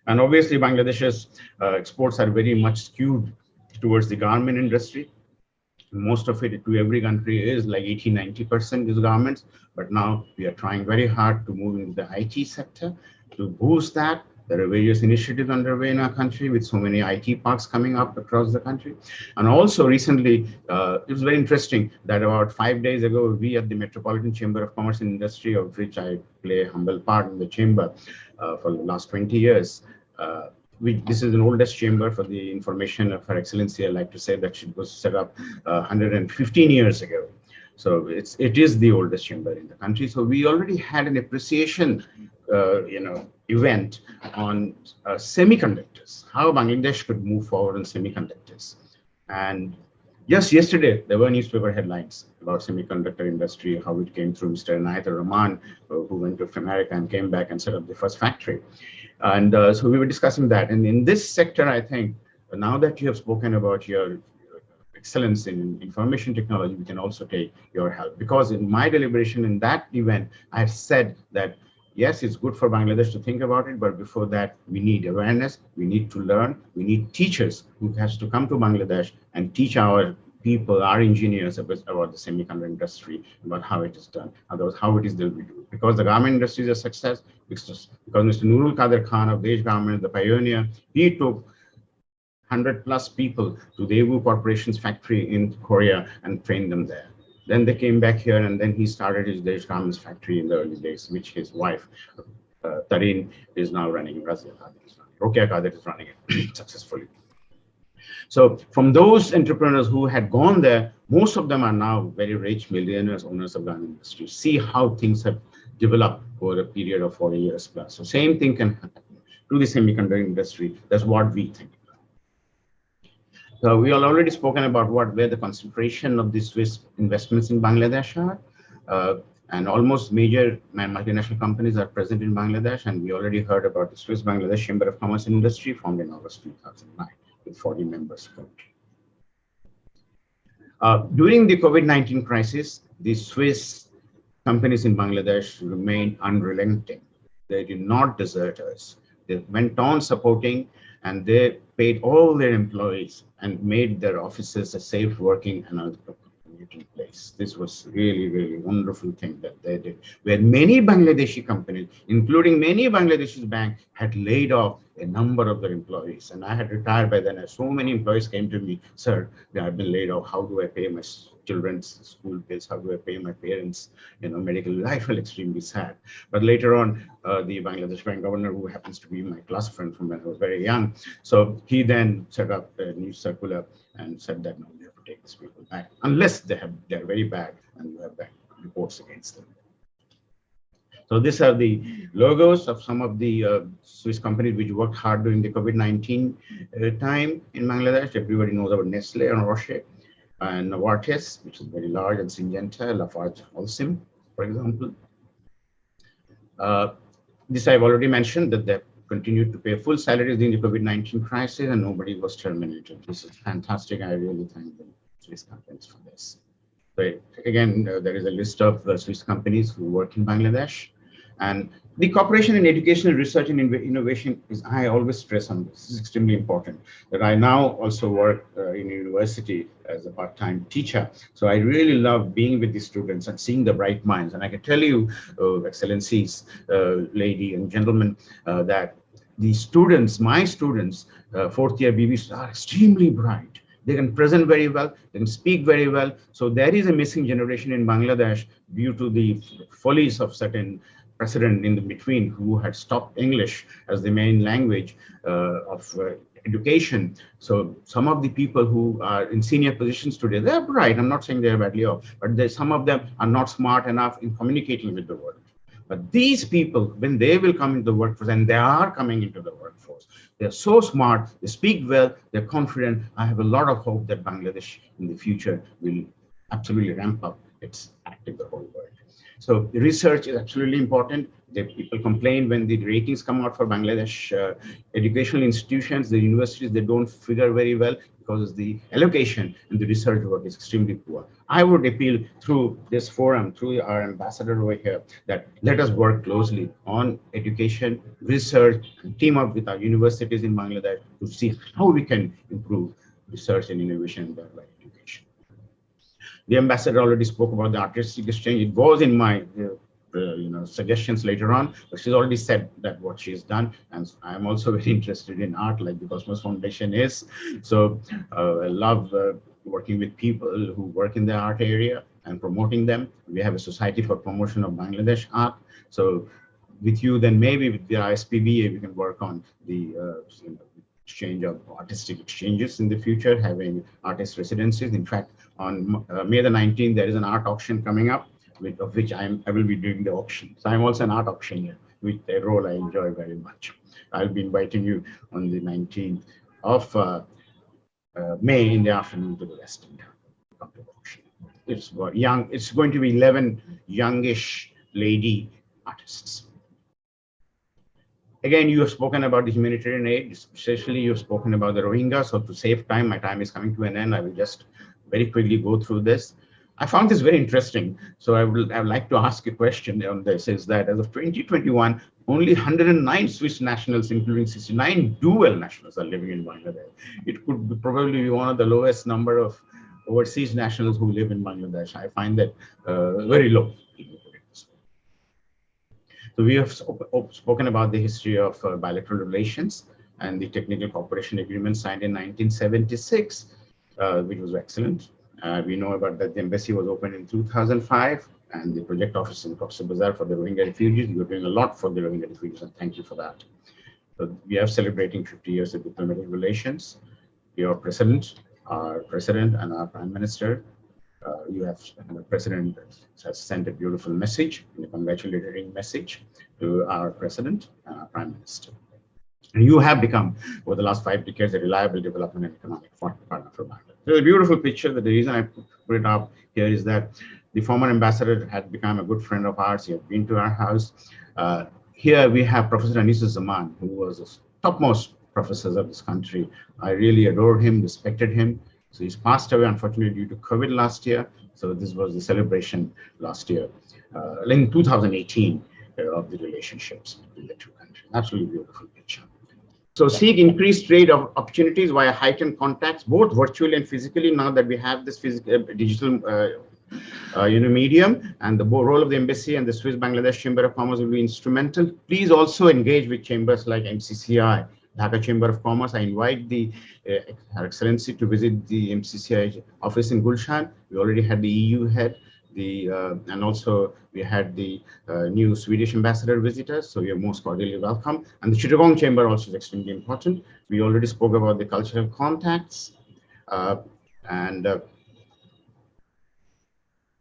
And obviously, Bangladesh's exports are very much skewed towards the garment industry. Most of it to every country is like 80-90% is garments. But now we are trying very hard to move into the IT sector to boost that. There are various initiatives underway in our country with so many IT parks coming up across the country. And also recently, it was very interesting that about 5 days ago, we at the Metropolitan Chamber of Commerce and Industry, of which I play a humble part in the chamber for the last 20 years. This is an oldest chamber. For the information of Her Excellency, I like to say that it was set up 115 years ago. So it is the oldest chamber in the country. So we already had an appreciation event on semiconductors, how Bangladesh could move forward on semiconductors. And just yesterday, there were newspaper headlines about semiconductor industry, how it came through Mr. Inayat Rahman, who went to America and came back and set up the first factory. And so we were discussing that. And in this sector, I think, now that you have spoken about your excellence in information technology, we can also take your help. Because in my deliberation in that event, I have said that yes, it's good for Bangladesh to think about it, but before that, we need awareness, we need to learn, we need teachers who has to come to Bangladesh and teach our people, our engineers about the semiconductor industry, about how it is done, otherwise how it is that we do. Because the garment industry is a success, because Mr. Nurul Qadir Khan of Desh Garment, the pioneer, he took 100+ people to the Daewoo Corporation's factory in Korea and trained them there. Then they came back here, and then he started his Desh Garments factory in the early days, which his wife, Tarek, is now running. Rokia Qadir is running it successfully. So from those entrepreneurs who had gone there, most of them are now very rich millionaires, owners of garment industry. See how things have developed over a period of 40 years plus. So same thing can happen to the semiconductor industry. That's what we think. So we have already spoken about where the concentration of the Swiss investments in Bangladesh are, and almost major multinational companies are present in Bangladesh. And we already heard about the Swiss Bangladesh Chamber of Commerce and Industry, formed in August 2009. with 40 members. During the COVID-19 crisis, the Swiss companies in Bangladesh remained unrelenting. They did not desert us. They went on supporting, and they paid all their employees and made their offices a safe working and commuting place. This was really, really wonderful thing that they did, where many Bangladeshi companies, including many Bangladeshi banks, had laid off a number of their employees. And I had retired by then, and so many employees came to me, sir, I've been laid off. How do I pay my children's school bills? How do I pay my parents, medical? I felt extremely sad. But later on, the Bangladesh bank governor, who happens to be my class friend from when I was very young, so he then set up a new circular and said that no, we have to take these people back unless they're very bad and you have bad reports against them. So these are the logos of some of the Swiss companies which worked hard during the COVID-19 time in Bangladesh. Everybody knows about Nestle and Roche, and Novartis, which is very large, and Syngenta, Lafarge Holcim, for example. This I've already mentioned, that they continued to pay full salaries during the COVID-19 crisis and nobody was terminated. This is fantastic. I really thank the Swiss companies for this. So again, there is a list of Swiss companies who work in Bangladesh. And the cooperation in educational research and innovation is, I always stress on this, is extremely important. That I now also work in a university as a part-time teacher. So I really love being with the students and seeing the bright minds. And I can tell you, Excellencies, lady and gentlemen, that the students, my students, fourth year BBs are extremely bright. They can present very well, they can speak very well. So there is a missing generation in Bangladesh due to the follies of certain president in the between who had stopped English as the main language of education. So some of the people who are in senior positions today, they're bright. I'm not saying they're badly off, but some of them are not smart enough in communicating with the world. But these people, when they will come into the workforce, and they are coming into the workforce, they're so smart, they speak well, they're confident. I have a lot of hope that Bangladesh in the future will absolutely ramp up its act in the whole world. So the research is absolutely important. People complain when the ratings come out for Bangladesh educational institutions, the universities, they don't figure very well because the allocation and the research work is extremely poor. I would appeal through this forum, through our ambassador over here, that let us work closely on education, research, and team up with our universities in Bangladesh to see how we can improve research and innovation in thereby education. The ambassador already spoke about the artistic exchange. It was in my suggestions later on, but she's already said that what she's done, and I'm also very interested in art, like the Cosmos Foundation is. So I love working with people who work in the art area and promoting them. We have a Society for Promotion of Bangladesh Art. So with you, then maybe with the ISPBA, we can work on the exchange of artistic exchanges in the future, having artist residencies. In fact, on May the 19th, there is an art auction coming up, of which I will be doing the auction. So I'm also an art auctioneer, with a role I enjoy very much. I'll be inviting you on the 19th of May in the afternoon to the West End. It's young. It's going to be 11 youngish lady artists. Again, you have spoken about the humanitarian aid, especially you've spoken about the Rohingya. So to save time, my time is coming to an end. I will just very quickly go through this. I found this very interesting. So I would like to ask a question on this, is that as of 2021, only 109 Swiss nationals, including 69 dual nationals, are living in Bangladesh. It could probably be one of the lowest number of overseas nationals who live in Bangladesh. I find that very low. So we have spoken about the history of bilateral relations and the technical cooperation agreement signed in 1976, which was excellent. We know about that the embassy was opened in 2005 and the project office in Cox's Bazar for the Rohingya refugees. You're doing a lot for the Rohingya refugees, and thank you for that. So we are celebrating 50 years of diplomatic relations. Your president, our president, and our prime minister. The president has sent a beautiful message, a congratulatory message to our president and our prime minister. And you have become, over the last 5 decades, a reliable development and economic partner for Bangladesh. There's a beautiful picture, but the reason I put it up here is that the former ambassador had become a good friend of ours. He had been to our house. Here we have Professor Anisuzzaman, who was a topmost professors of this country. I really adored him, respected him. So he's passed away, unfortunately, due to COVID last year. So this was the celebration last year, in 2018, of the relationships between the two countries. Absolutely beautiful picture. So seek increased trade of opportunities via heightened contacts, both virtually and physically, now that we have this physical, digital medium, and the role of the embassy and the Swiss Bangladesh Chamber of Commerce will be instrumental. Please also engage with chambers like MCCI, Dhaka Chamber of Commerce. I invite the Her Excellency to visit the MCCI office in Gulshan. We already had the EU head, and also we had the new Swedish ambassador visitors, so you're most cordially welcome. And the Chittagong Chamber also is extremely important. We already spoke about the cultural contacts,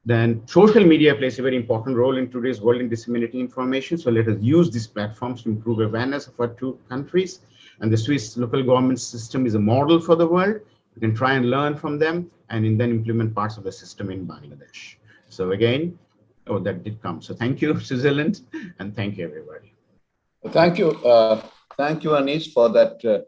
then social media plays a very important role in today's world in disseminating information. So let us use these platforms to improve awareness of our two countries. And the Swiss local government system is a model for the world. We can try and learn from them and then implement parts of the system in Bangladesh. So again, that did come. So thank you, Switzerland, and thank you, everybody. Thank you. Thank you, Anis, for that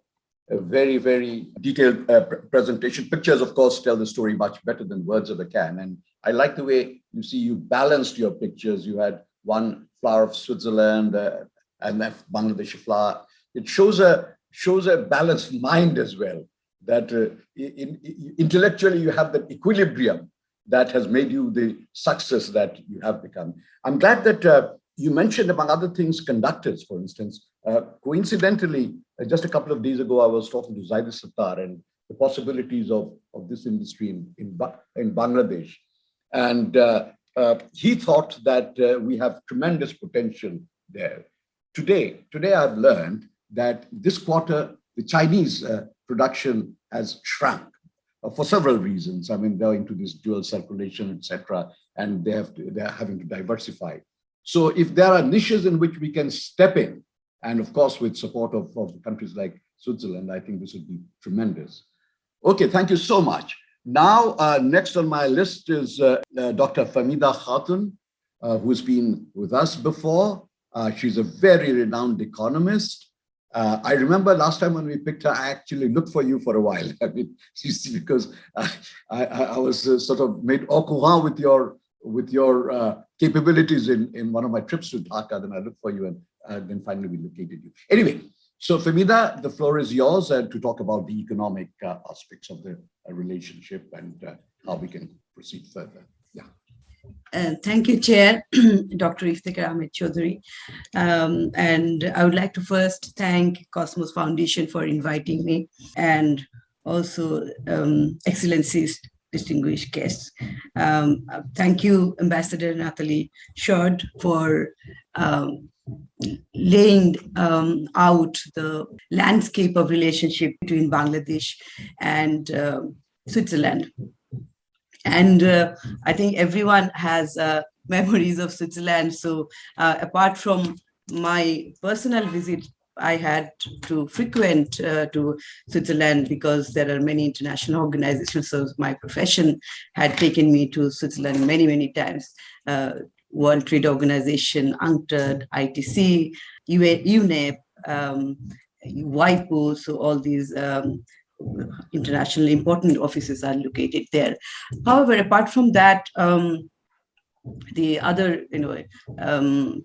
very, very detailed presentation. Pictures, of course, tell the story much better than words ever can. And I like the way you balanced your pictures. You had one flower of Switzerland and that Bangladeshi flower. It shows a balanced mind as well, that intellectually you have that equilibrium that has made you the success that you have become. I'm glad that you mentioned, among other things, conductors, for instance. Coincidentally, just a couple of days ago, I was talking to Zaid Sattar and the possibilities of this industry in Bangladesh. And he thought that we have tremendous potential there. Today I've learned that this quarter, the Chinese production has shrunk for several reasons. I mean, they're into this dual circulation, etc., and they're having to diversify. So if there are niches in which we can step in, and of course, with support of countries like Switzerland, I think this would be tremendous. Okay, thank you so much. Now, next on my list is Dr. Famida Khatun, who's been with us before. She's a very renowned economist. I remember last time when we picked her, I actually looked for you for a while. I mean, because I was sort of made au courant with your capabilities in one of my trips to Dhaka. Then I looked for you, and then finally we located you. Anyway, so Famida, the floor is yours to talk about the economic aspects of the relationship and how we can proceed further. Yeah. Thank you, Chair, Dr. Iftikhar Ahmed Chaudhary. And I would like to first thank Cosmos Foundation for inviting me, and also Excellencies, distinguished guests. Thank you, Ambassador Nathalie Schord, for laying out the landscape of relationship between Bangladesh and Switzerland. And I think everyone has memories of Switzerland. So apart from my personal visit, I had to frequent to Switzerland because there are many international organizations. So my profession had taken me to Switzerland many, many times. World Trade Organization, UNCTAD, ITC, UNEP, WIPO, so all these internationally important offices are located there. However, apart from that, the other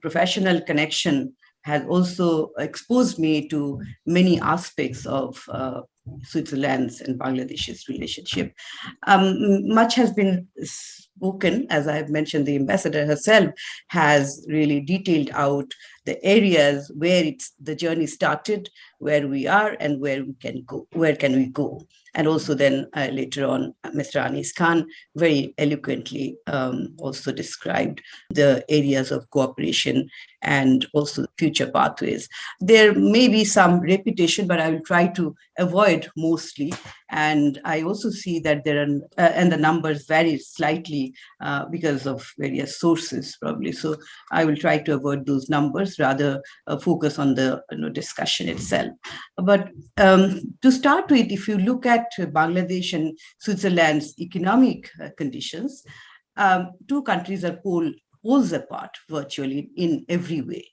professional connection has also exposed me to many aspects of Switzerland's and Bangladesh's relationship. Much has been spoken, as I have mentioned. The ambassador herself has really detailed out the areas where the journey started, where we are, and where we can go. Where can we go? And also then later on, Mr. Anis Khan very eloquently also described the areas of cooperation and also future pathways. There may be some repetition, but I will try to avoid mostly. And I also see that there are, and the numbers vary slightly because of various sources probably. So I will try to avoid those numbers, rather focus on the discussion itself. But to start with, if you look at Bangladesh and Switzerland's economic conditions, two countries are pole poles apart virtually in every way.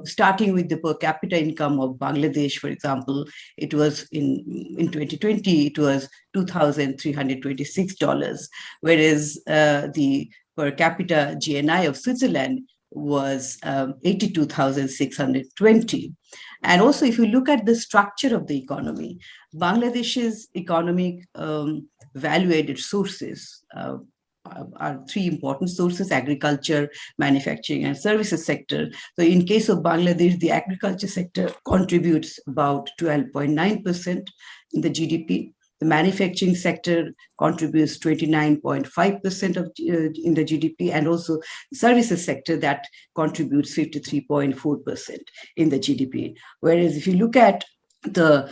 Starting with the per capita income of Bangladesh, for example, it was in 2020, it was $2,326, whereas the per capita GNI of Switzerland was 82,620. And also, if you look at the structure of the economy, Bangladesh's economic value-added sources are three important sources: agriculture, manufacturing, and services sector. So in case of Bangladesh, the agriculture sector contributes about 12.9% in the GDP. The manufacturing sector contributes 29.5% of in the GDP, and also the services sector that contributes 53.4% in the GDP. Whereas if you look at the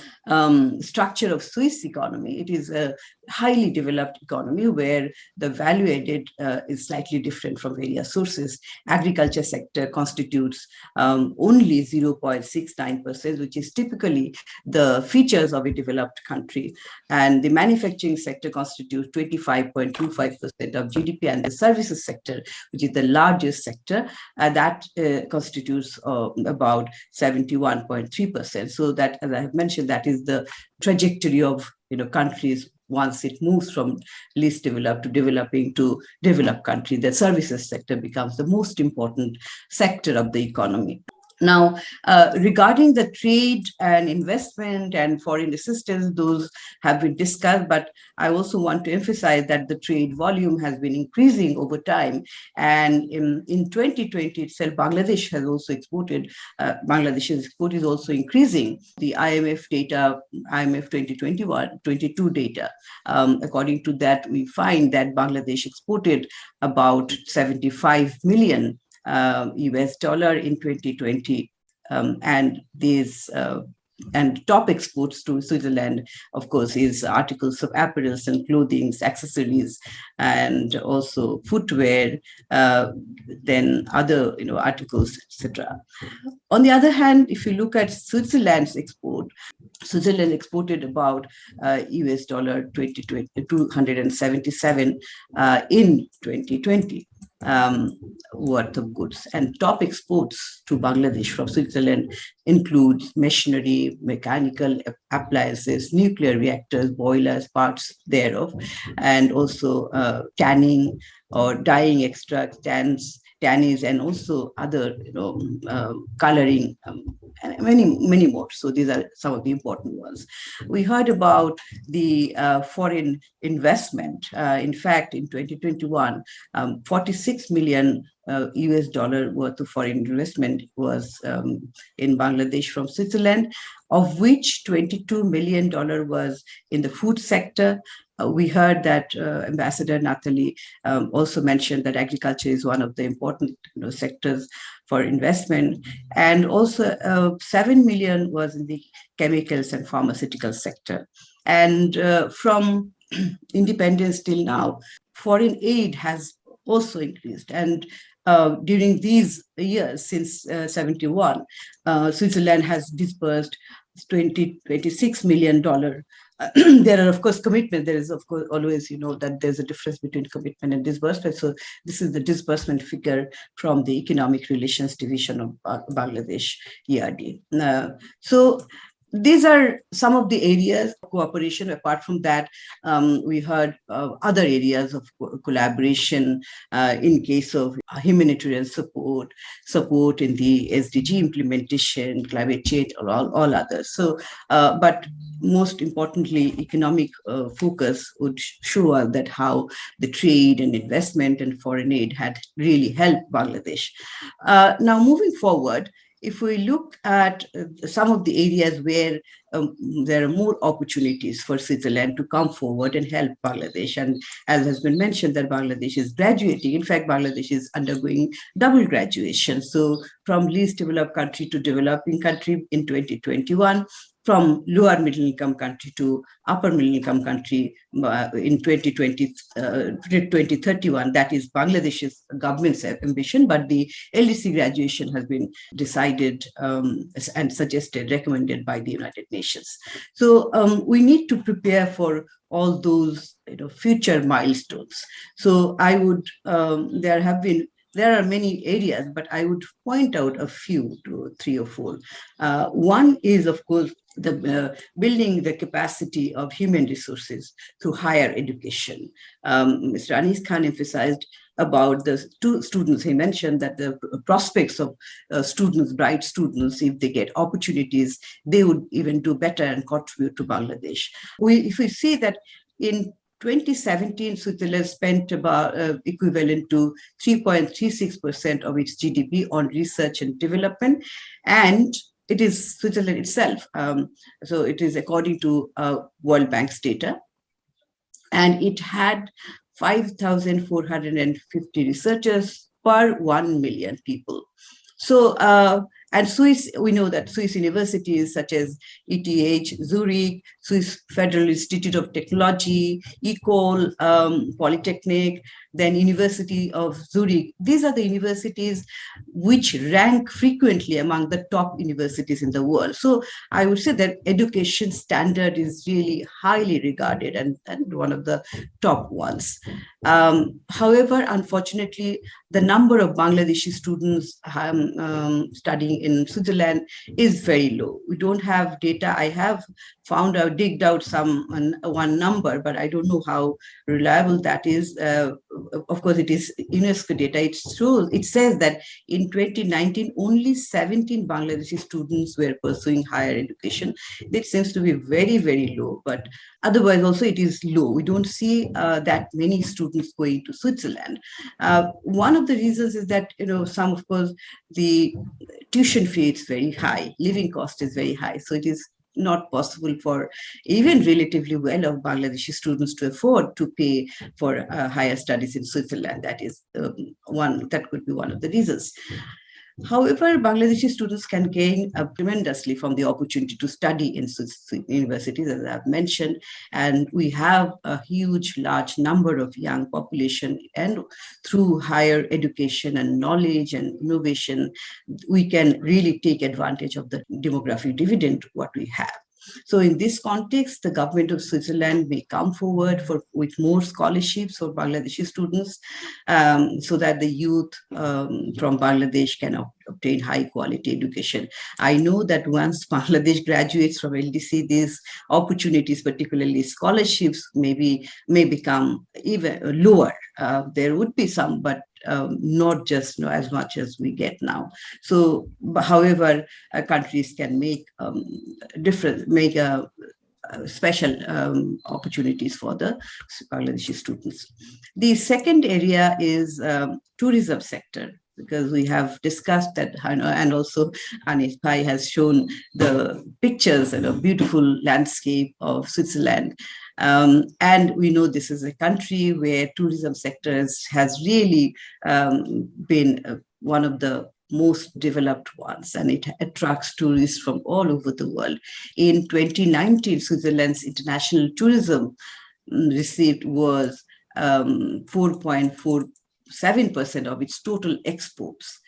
structure of Swiss economy, it is a highly developed economy where the value added is slightly different from various sources. Agriculture sector constitutes only 0.69%, which is typically the features of a developed country. And the manufacturing sector constitutes 25.25% of GDP, and the services sector, which is the largest sector, that constitutes about 71.3%. So that, as I have mentioned, that is the trajectory of countries once it moves from least developed to developing to developed country. The services sector becomes the most important sector of the economy. Now, regarding the trade and investment and foreign assistance, those have been discussed, but I also want to emphasize that the trade volume has been increasing over time. And in 2020 itself, Bangladesh has also exported, Bangladesh's export is also increasing. The IMF data, IMF 2021-22 data, according to that, we find that Bangladesh exported about 75 million US dollar in 2020, and these and top exports to Switzerland, of course, is articles of apparels and clothing, accessories, and also footwear, then other articles, etc. On the other hand, if you look at Switzerland's export, Switzerland exported about US dollar 277 in 2020. Worth of goods. And top exports to Bangladesh from Switzerland includes machinery, mechanical appliances, nuclear reactors, boilers, parts thereof, and also tanning or dyeing extracts, tannies, and also other coloring, and many more. So these are some of the important ones. We heard about the foreign investment. In fact, in 2021, 46 million US dollar worth of foreign investment was in Bangladesh from Switzerland, of which $22 million was in the food sector. We heard that Ambassador Nathalie also mentioned that agriculture is one of the important sectors for investment, and also 7 million was in the chemicals and pharmaceutical sector. And from independence till now, foreign aid has also increased. And during these years, since 71, Switzerland has disbursed $26 million. There are, of course, commitment. There is, of course, always, that there's a difference between commitment and disbursement. So this is the disbursement figure from the Economic Relations Division of Bangladesh, ERD. So these are some of the areas of cooperation. Apart from that, we heard other areas of collaboration in case of humanitarian support in the SDG implementation, climate change, or all others. So, but most importantly, economic focus would show us that how the trade and investment and foreign aid had really helped Bangladesh. Now, moving forward, if we look at some of the areas where there are more opportunities for Switzerland to come forward and help Bangladesh, and as has been mentioned, that Bangladesh is graduating. In fact, Bangladesh is undergoing double graduation. So from least developed country to developing country in 2021, from lower middle income country to upper middle income country in 2031. That is Bangladesh's government's ambition, but the LDC graduation has been decided and suggested, recommended by the United Nations. So we need to prepare for all those future milestones. So I would, there have been there are many areas, but I would point out a few, three or four. One is, of course, the building the capacity of human resources through higher education. Mr. Anis Khan emphasized about the two students. He mentioned that the prospects of students, bright students, if they get opportunities, they would even do better and contribute to Bangladesh. If we see that in 2017, Switzerland spent about equivalent to 3.36% of its GDP on research and development, and it is Switzerland itself. So it is according to World Bank's data, and it had 5,450 researchers per 1 million people. So, and Swiss, we know that Swiss universities such as ETH, Zurich, Swiss Federal Institute of Technology, ECOL, Polytechnic, then University of Zurich. These are the universities which rank frequently among the top universities in the world. So I would say that education standard is really highly regarded and one of the top ones. However, unfortunately, the number of Bangladeshi students studying in Switzerland is very low. We don't have data. I have digged out one number, but I don't know how reliable that is. Of course, it is UNESCO data. It says that in 2019, only 17 Bangladeshi students were pursuing higher education. That seems to be very, very low, but otherwise also it is low. We don't see that many students going to Switzerland. One of the reasons is that, some, of course, the tuition fee is very high, living cost is very high. So it is not possible for even relatively well-off Bangladeshi students to afford to pay for higher studies in Switzerland. That could be one of the reasons. However, Bangladeshi students can gain tremendously from the opportunity to study in Swiss universities, as I've mentioned, and we have a large number of young population, and through higher education and knowledge and innovation, we can really take advantage of the demographic dividend what we have. So in this context, the government of Switzerland may come forward with more scholarships for Bangladeshi students so that the youth from Bangladesh can obtain high quality education. I know that once Bangladesh graduates from LDC, these opportunities, particularly scholarships, may become even lower. There would be some, but not just as much as we get now. So, however, countries can make special opportunities for the Bangladeshi students. The second area is tourism sector, because we have discussed that, and also Anis Bhai has shown the pictures and a beautiful landscape of Switzerland. And we know this is a country where tourism sector has really been one of the most developed ones, and it attracts tourists from all over the world. In 2019, Switzerland's international tourism received was 4.47% of its total exports.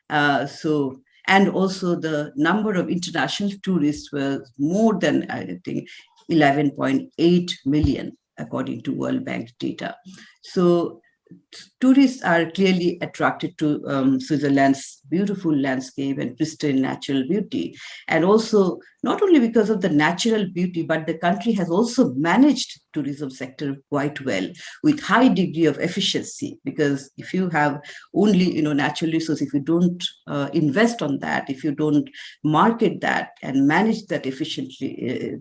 And also the number of international tourists was more than, I think, 11.8 million, according to World Bank data. So tourists are clearly attracted to Switzerland's beautiful landscape and pristine natural beauty. And also, not only because of the natural beauty, but the country has also managed tourism sector quite well with high degree of efficiency. Because if you have only natural resources, if you don't invest on that, if you don't market that and manage that efficiently,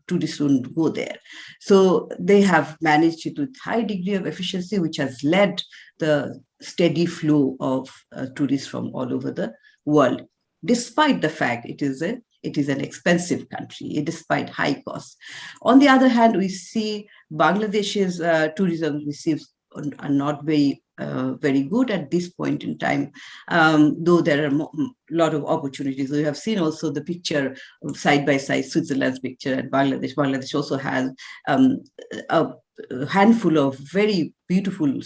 tourists don't go there. So they have managed it with high degree of efficiency, which has led the steady flow of tourists from all over the world, despite the fact it is an expensive country, despite high costs. On the other hand, we see Bangladesh's tourism are not very good at this point in time, though there are a lot of opportunities. We have seen also the picture side by side, Switzerland's picture and Bangladesh. Bangladesh also has a handful of very beautiful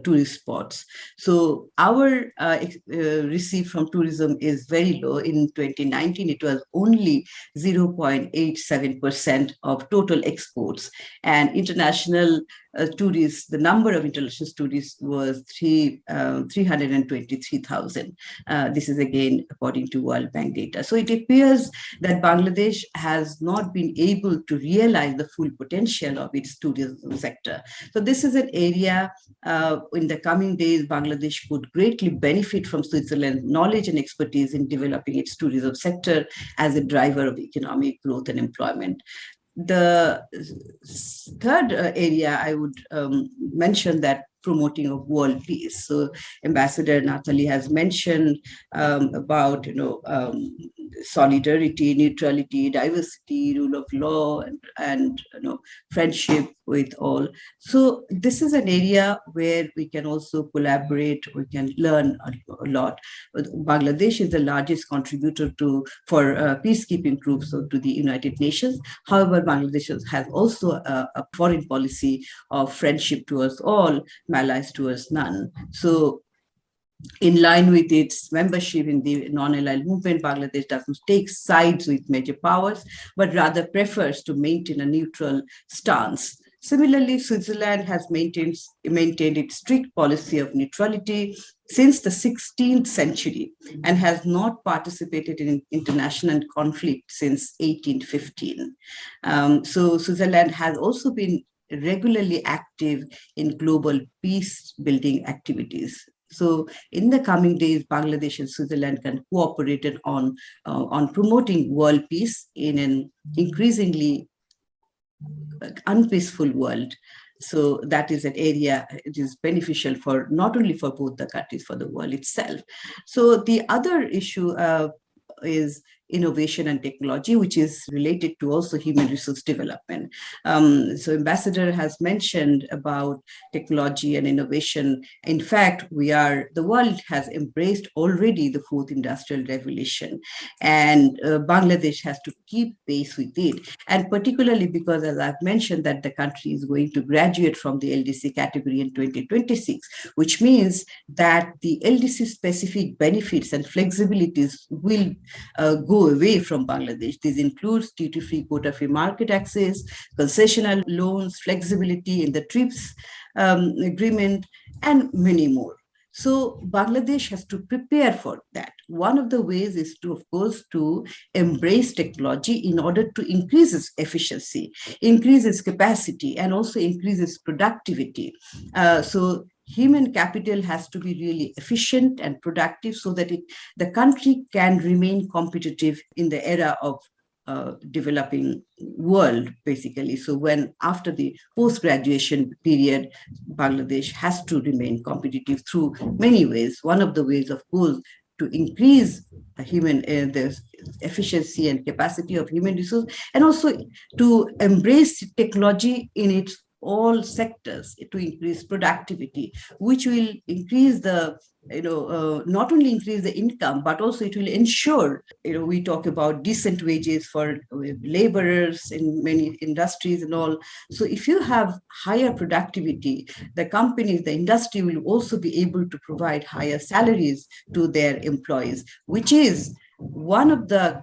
tourist spots. So our receipt from tourism is very low. In 2019, it was only 0.87% of total exports, and international tourists, the number of international tourists was 323,000. This is again according to World Bank data. So it appears that Bangladesh has not been able to realize the full potential of its tourism sector. So this is an area in the coming days, Bangladesh could greatly benefit from Switzerland's knowledge and expertise in developing its tourism sector as a driver of economic growth and employment. The third area I would mention that promoting of world peace. So Ambassador Nathalie has mentioned about solidarity, neutrality, diversity, rule of law, and friendship with all. So this is an area where we can also collaborate. We can learn a lot. Bangladesh is the largest contributor for peacekeeping groups to the United Nations. However, Bangladesh has also a foreign policy of friendship towards all, allies towards none. So in line with its membership in the non-aligned movement, Bangladesh doesn't take sides with major powers, but rather prefers to maintain a neutral stance. Similarly, Switzerland has maintained its strict policy of neutrality since the 16th century and has not participated in international conflict since 1815. So Switzerland has also been regularly active in global peace building activities. So in the coming days, Bangladesh and Switzerland can cooperate on promoting world peace in an increasingly unpeaceful world. So that is an area it is beneficial for not only for both the countries, for the world itself. So the other issue is innovation and technology, which is related to also human resource development. So Ambassador has mentioned about technology and innovation. In fact, the world has embraced already the fourth industrial revolution, and Bangladesh has to keep pace with it. And particularly because, as I've mentioned, that the country is going to graduate from the LDC category in 2026, which means that the LDC specific benefits and flexibilities will go away from Bangladesh. This includes duty-free, quota-free market access, concessional loans, flexibility in the TRIPS agreement, and many more. So Bangladesh has to prepare for that. One of the ways is to, of course, to embrace technology in order to increase its efficiency, increase its capacity, and also increase its productivity. So human capital has to be really efficient and productive so that the country can remain competitive in the era of developing world, basically. So after the post-graduation period, Bangladesh has to remain competitive through many ways. One of the ways, of course, to increase the efficiency and capacity of human resource, and also to embrace technology in its all sectors to increase productivity, which will increase the, not only increase the income, but also it will ensure, we talk about decent wages for laborers in many industries and all. So if you have higher productivity, the companies, the industry will also be able to provide higher salaries to their employees, which is one of the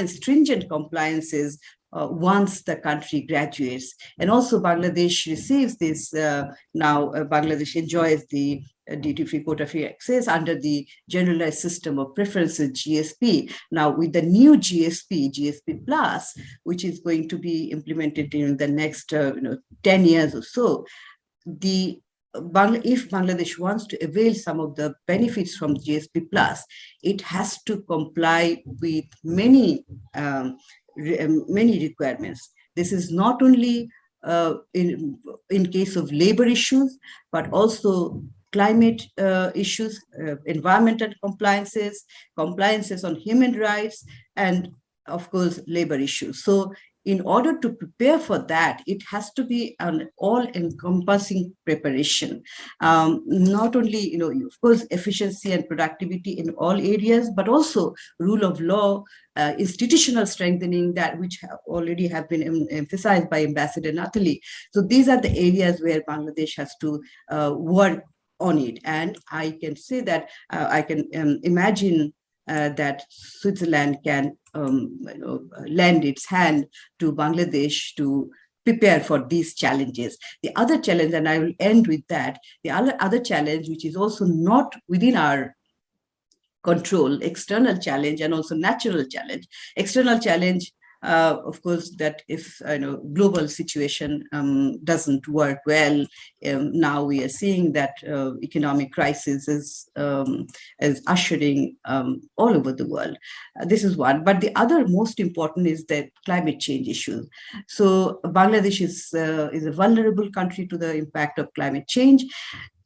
stringent compliances once the country graduates. And also Bangladesh receives this, now Bangladesh enjoys the duty-free, quota-free access under the generalized system of preferences, GSP. Now with the new GSP Plus, which is going to be implemented in the next 10 years or so, if Bangladesh wants to avail some of the benefits from GSP Plus, it has to comply with many requirements. This is not only in case of labor issues, but also climate issues, environmental compliances on human rights, and of course, labor issues. So in order to prepare for that, it has to be an all-encompassing preparation. Not only, of course, efficiency and productivity in all areas, but also rule of law, institutional strengthening, that which already have been emphasized by Ambassador Nathalie. So these are the areas where Bangladesh has to work on it. And I can say that I can imagine that Switzerland can lend its hand to Bangladesh to prepare for these challenges. The other challenge, and I will end with that, the other challenge, which is also not within our control, external challenge and also natural challenge. External challenge, of course, that if global situation doesn't work well, now we are seeing that economic crisis is ushering all over the world. This is one, but the other most important is that climate change issue. So Bangladesh is a vulnerable country to the impact of climate change.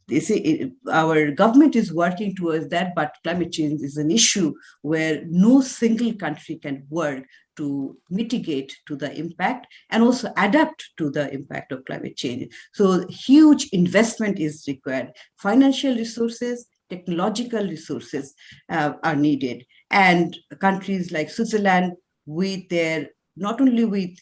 They say our government is working towards that, but climate change is an issue where no single country can work to mitigate to the impact and also adapt to the impact of climate change. So huge investment is required. Financial resources, technological resources are needed. And countries like Switzerland, with their, not only with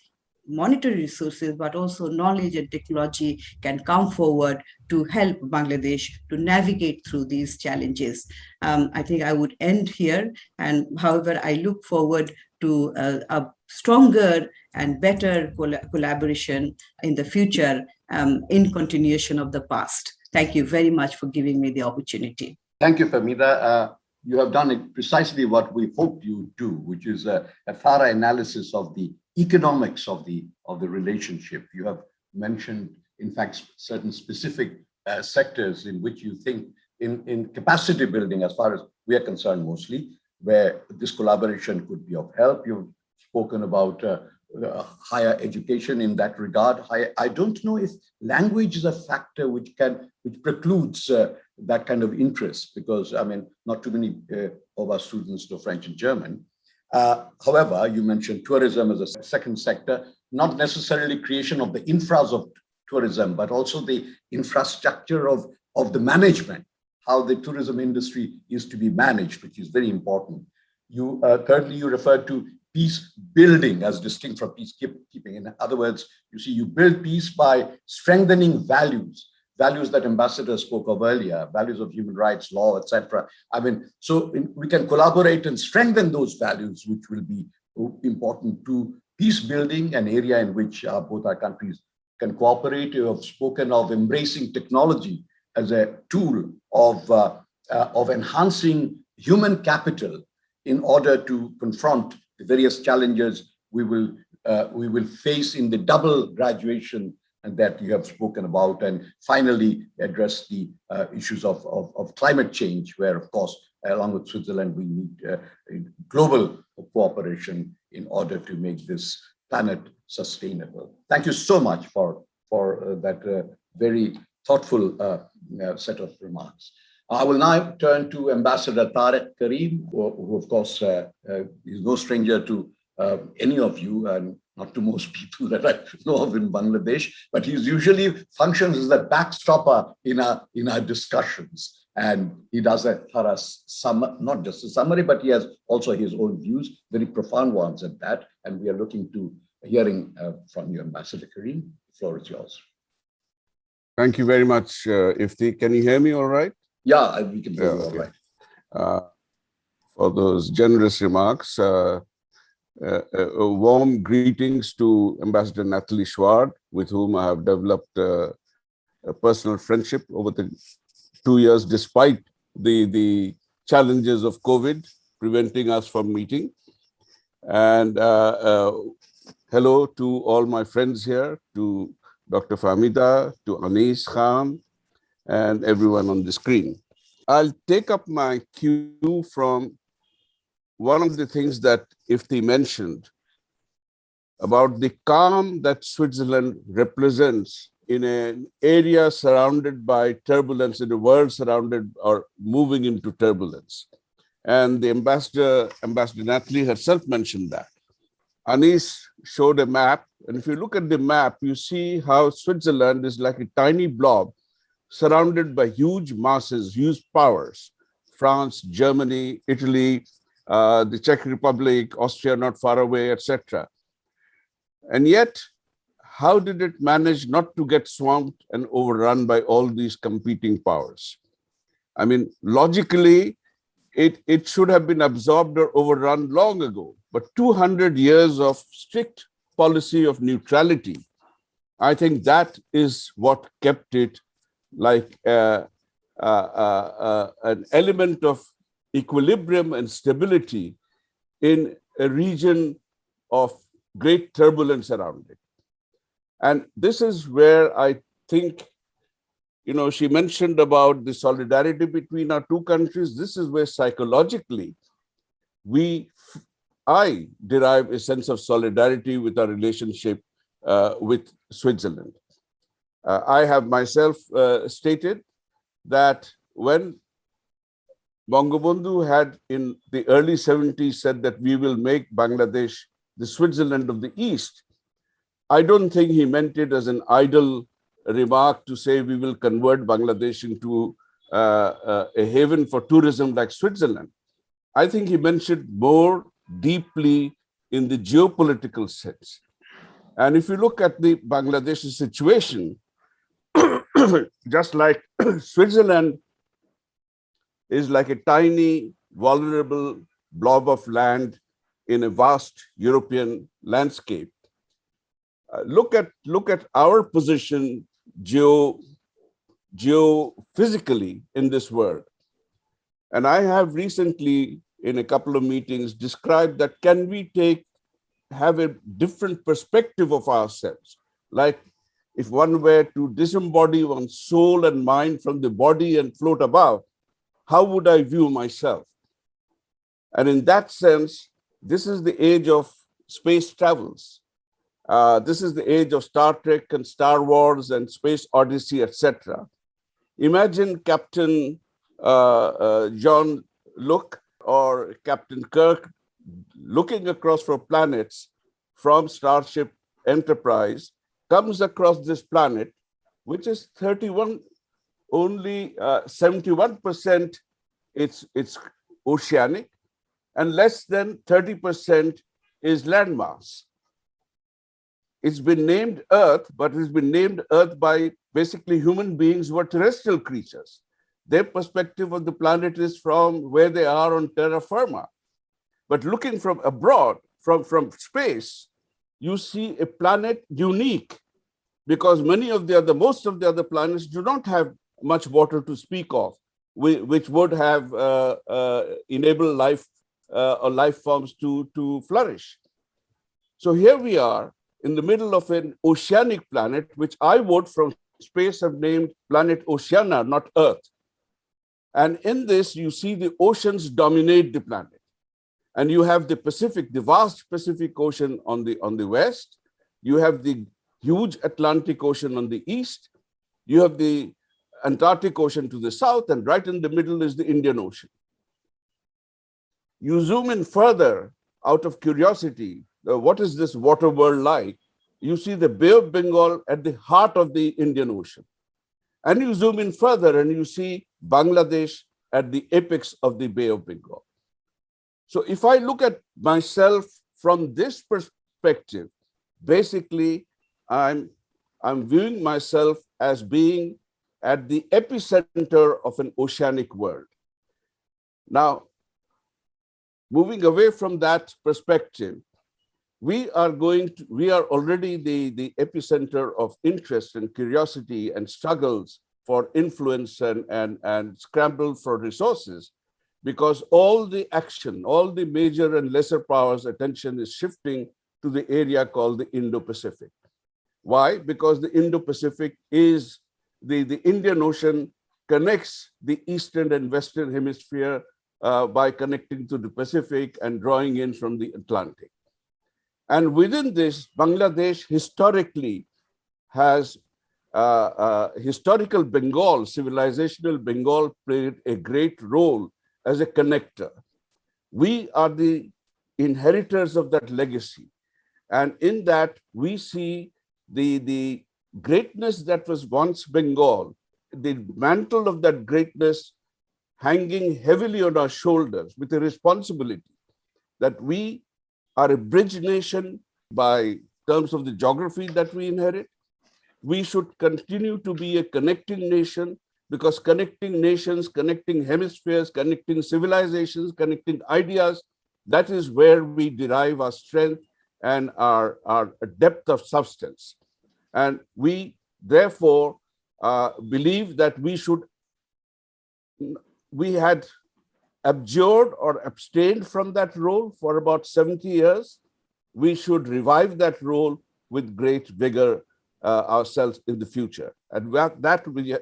monetary resources, but also knowledge and technology, can come forward to help Bangladesh to navigate through these challenges. I think I would end here. And however, I look forward to a stronger and better collaboration in the future in continuation of the past. Thank you very much for giving me the opportunity. Thank you, Fahmida. You have done it precisely what we hoped you would do, which is a thorough analysis of the economics of the relationship. You have mentioned, in fact, certain specific sectors in which you think in capacity building, as far as we are concerned mostly, where this collaboration could be of help. You've spoken about higher education in that regard. I don't know if language is a factor which precludes that kind of interest, because I mean, not too many of our students know French and German. However, you mentioned tourism as a second sector, not necessarily creation of the infras of tourism, but also the infrastructure of the management, how the tourism industry is to be managed, which is very important. You thirdly, you referred to peace building as distinct from peacekeeping. In other words, you see, you build peace by strengthening values that Ambassador spoke of earlier, values of human rights, law, etc. I mean, so we can collaborate and strengthen those values, which will be important to peace building, an area in which both our countries can cooperate. You have spoken of embracing technology as a tool of enhancing human capital in order to confront the various challenges we will face in the double graduation that you have spoken about, and finally address the issues of climate change, where, of course, along with Switzerland, we need global cooperation in order to make this planet sustainable. Thank you so much for that very thoughtful set of remarks. I will now turn to Ambassador Tarek Kareem, who of course, is no stranger to any of you, and not to most people that I know of in Bangladesh, but he usually functions as a backstopper in our discussions. And he does a thorough not just a summary, but he has also his own views, very profound ones at that. And we are looking to hearing from you, Ambassador Kareem. The floor is yours. Thank you very much, Ifti. Can you hear me all right? Yeah, we can hear you all right. For those generous remarks. Warm greetings to Ambassador Nathalie Schward, with whom I have developed a personal friendship over the 2 years, despite the challenges of COVID preventing us from meeting. And hello to all my friends here, to Dr. Fahmida, to Anis Khan, and everyone on the screen. I'll take up my cue from one of the things that Ifti mentioned about the calm that Switzerland represents in an area surrounded by turbulence, in a world surrounded or moving into turbulence. And the Ambassador Nathalie herself mentioned that. Anis showed a map, and if you look at the map, you see how Switzerland is like a tiny blob surrounded by huge masses, huge powers. France, Germany, Italy, the Czech Republic, Austria not far away, etc. And yet, how did it manage not to get swamped and overrun by all these competing powers? I mean, logically, it should have been absorbed or overrun long ago. But 200 years of strict policy of neutrality, I think that is what kept it like an element of equilibrium and stability in a region of great turbulence around it. And this is where I think, she mentioned about the solidarity between our two countries. This is where psychologically I derive a sense of solidarity with our relationship with Switzerland. I have myself stated that when Bangabandhu had in the early 70s said that we will make Bangladesh the Switzerland of the East, I don't think he meant it as an idle remark to say we will convert Bangladesh into a haven for tourism like Switzerland. I think he mentioned more deeply in the geopolitical sense. And if you look at the Bangladeshi situation, just like Switzerland is like a tiny, vulnerable blob of land in a vast European landscape. Look at our position geophysically in this world. And I have recently, in a couple of meetings, described that can we have a different perspective of ourselves? Like if one were to disembody one's soul and mind from the body and float above, how would I view myself? And in that sense, this is the age of space travels. This is the age of Star Trek and Star Wars and Space Odyssey, etc. Imagine Captain John Luke or Captain Kirk looking across for planets from Starship Enterprise, comes across this planet, which is 71, only 71% it's oceanic, and less than 30% is landmass. It's been named Earth, but it's been named Earth by basically human beings who are terrestrial creatures. Their perspective of the planet is from where they are on terra firma. But looking from abroad, from space, you see a planet unique because most of the other planets do not have much water to speak of, which would have enabled life or life forms to flourish. So here we are in the middle of an oceanic planet, which I would from space have named planet Oceania, not Earth. And in this, you see the oceans dominate the planet. And you have the Pacific, the vast Pacific Ocean on the west. You have the huge Atlantic Ocean on the east. You have the Antarctic Ocean to the south, and right in the middle is the Indian Ocean. You zoom in further out of curiosity, what is this water world like? You see the Bay of Bengal at the heart of the Indian Ocean. And you zoom in further and you see Bangladesh at the apex of the Bay of Bengal. So if I look at myself from this perspective, basically I'm viewing myself as being at the epicenter of an oceanic world. Now, moving away from that perspective, we are already the epicenter of interest and curiosity and struggles for influence and scramble for resources, because all the action, all the major and lesser powers' attention is shifting to the area called the Indo-Pacific. Why? Because the Indo-Pacific is the Indian Ocean connects the Eastern and Western hemisphere by connecting to the Pacific and drawing in from the Atlantic. And within this, Bangladesh historically has historical Bengal, civilizational Bengal played a great role as a connector. We are the inheritors of that legacy. And in that, we see the greatness that was once Bengal, the mantle of that greatness hanging heavily on our shoulders with a responsibility that we are a bridge nation by terms of the geography that we inherit. We should continue to be a connecting nation, because connecting nations, connecting hemispheres, connecting civilizations, connecting ideas, that is where we derive our strength and our depth of substance. And we therefore believe that we had abjured or abstained from that role for about 70 years. We should revive that role with great vigor ourselves in the future. And that we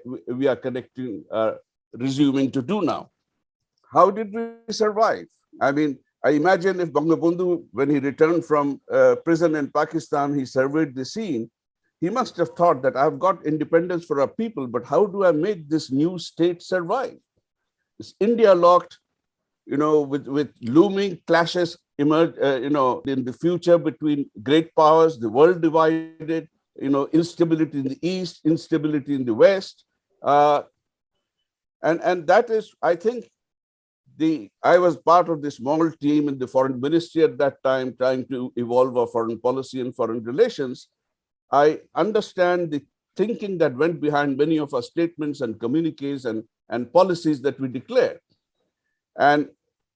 are resuming to do now. How did we survive? I mean, I imagine if Bangabandhu, when he returned from prison in Pakistan, he surveyed the scene, he must have thought that I've got independence for our people, but how do I make this new state survive? Is India locked, with looming clashes emerge, in the future between great powers, the world divided, instability in the East, instability in the West. And that is, I think, I was part of the small team in the foreign ministry at that time, trying to evolve our foreign policy and foreign relations. I understand the thinking that went behind many of our statements and communiques and policies that we declared. And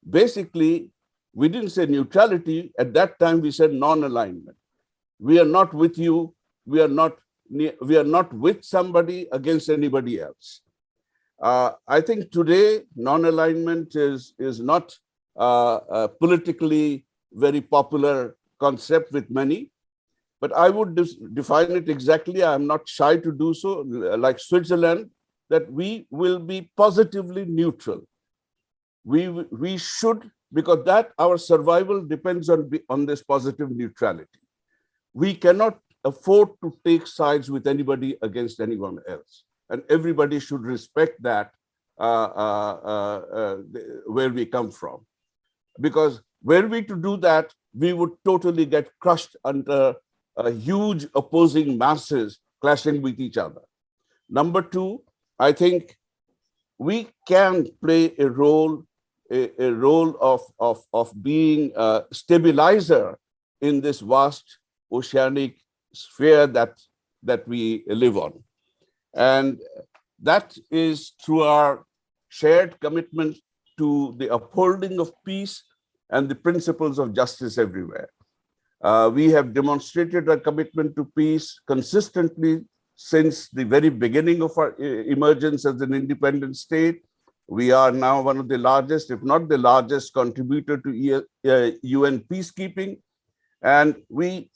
basically, we didn't say neutrality. At that time, we said non-alignment. We are not with you. We are not with somebody against anybody else. I think today, non-alignment is not a politically very popular concept with many, but I would define it exactly. I'm not shy to do so, like Switzerland, that we will be positively neutral. We should, because that our survival depends on this positive neutrality. We cannot afford to take sides with anybody against anyone else. And everybody should respect that where we come from. Because were we to do that, we would totally get crushed under huge opposing masses clashing with each other. Number two, I think we can play a role of being a stabilizer in this vast oceanic sphere that we live on. And that is through our shared commitment to the upholding of peace and the principles of justice everywhere. We have demonstrated our commitment to peace consistently since the very beginning of our emergence as an independent state. We are now one of the largest, if not the largest, contributor to UN peacekeeping. And we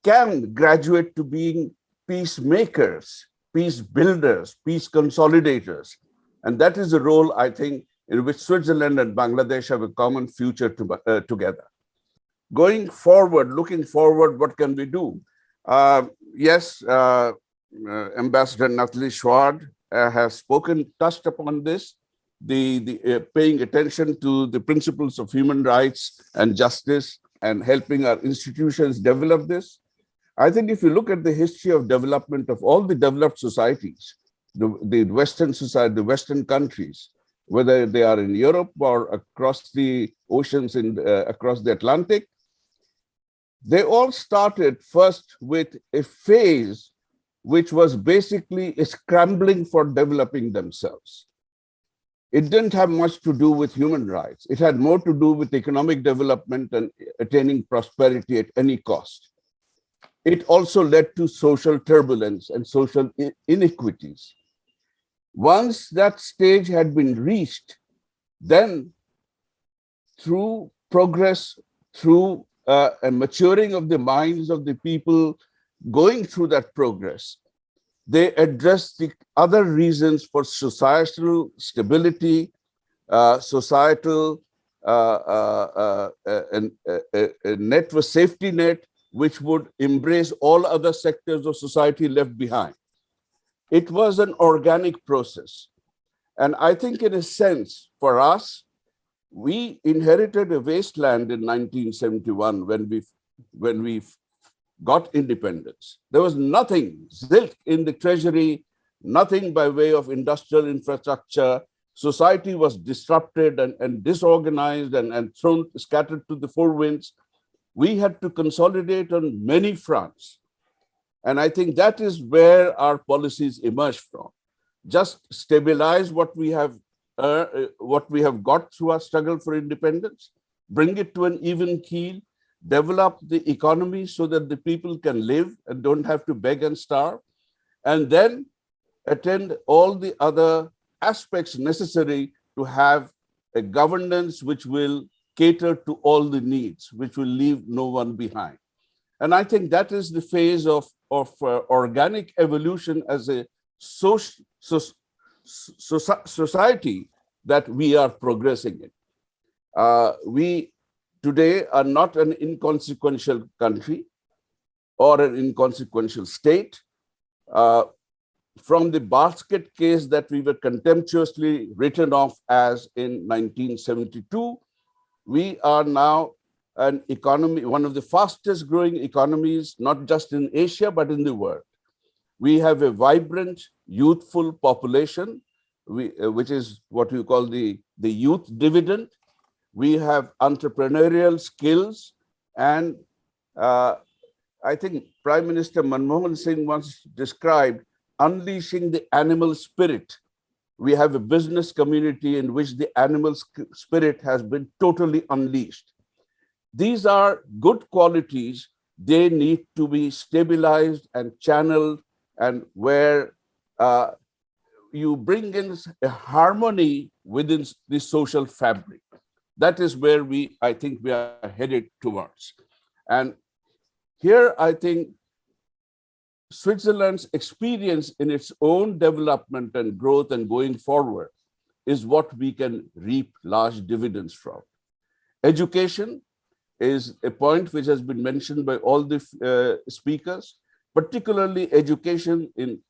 can graduate to being peacemakers, peace builders, peace consolidators. And that is a role, I think, in which Switzerland and Bangladesh have a common future together. Going forward, looking forward, what can we do? Yes, Ambassador Nathalie Schward has touched upon this, the paying attention to the principles of human rights and justice and helping our institutions develop this. I think if you look at the history of development of all the developed societies, the Western society, the Western countries, whether they are in Europe or across the oceans across the Atlantic, they all started first with a phase which was basically a scrambling for developing themselves. It didn't have much to do with human rights. It had more to do with economic development and attaining prosperity at any cost. It also led to social turbulence and social inequities. Once that stage had been reached, then through progress, through a maturing of the minds of the people going through that progress, they addressed the other reasons for societal stability, societal safety net, which would embrace all other sectors of society left behind. It was an organic process. And I think in a sense, for us, we inherited a wasteland in 1971 when we got independence. There was nothing, zilch in the treasury, nothing by way of industrial infrastructure. Society was disrupted and disorganized and scattered to the four winds. We had to consolidate on many fronts. And I think that is where our policies emerge from. Just stabilize what we have got through our struggle for independence, bring it to an even keel, develop the economy so that the people can live and don't have to beg and starve, and then attend all the other aspects necessary to have a governance which will cater to all the needs, which will leave no one behind. And I think that is the phase of organic evolution as a society that we are progressing in. We today are not an inconsequential country or an inconsequential state. From the basket case that we were contemptuously written off as in 1972, we are now an economy, one of the fastest growing economies, not just in Asia, but in the world. We have a vibrant, youthful population, which is what we call the youth dividend. We have entrepreneurial skills. And I think Prime Minister Manmohan Singh once described unleashing the animal spirit. We have a business community in which the animal spirit has been totally unleashed. These are good qualities. They need to be stabilized and channeled, and where you bring in a harmony within the social fabric. That is where I think we are headed towards. And here, I think Switzerland's experience in its own development and growth and going forward is what we can reap large dividends from. Education is a point which has been mentioned by all the speakers, particularly education in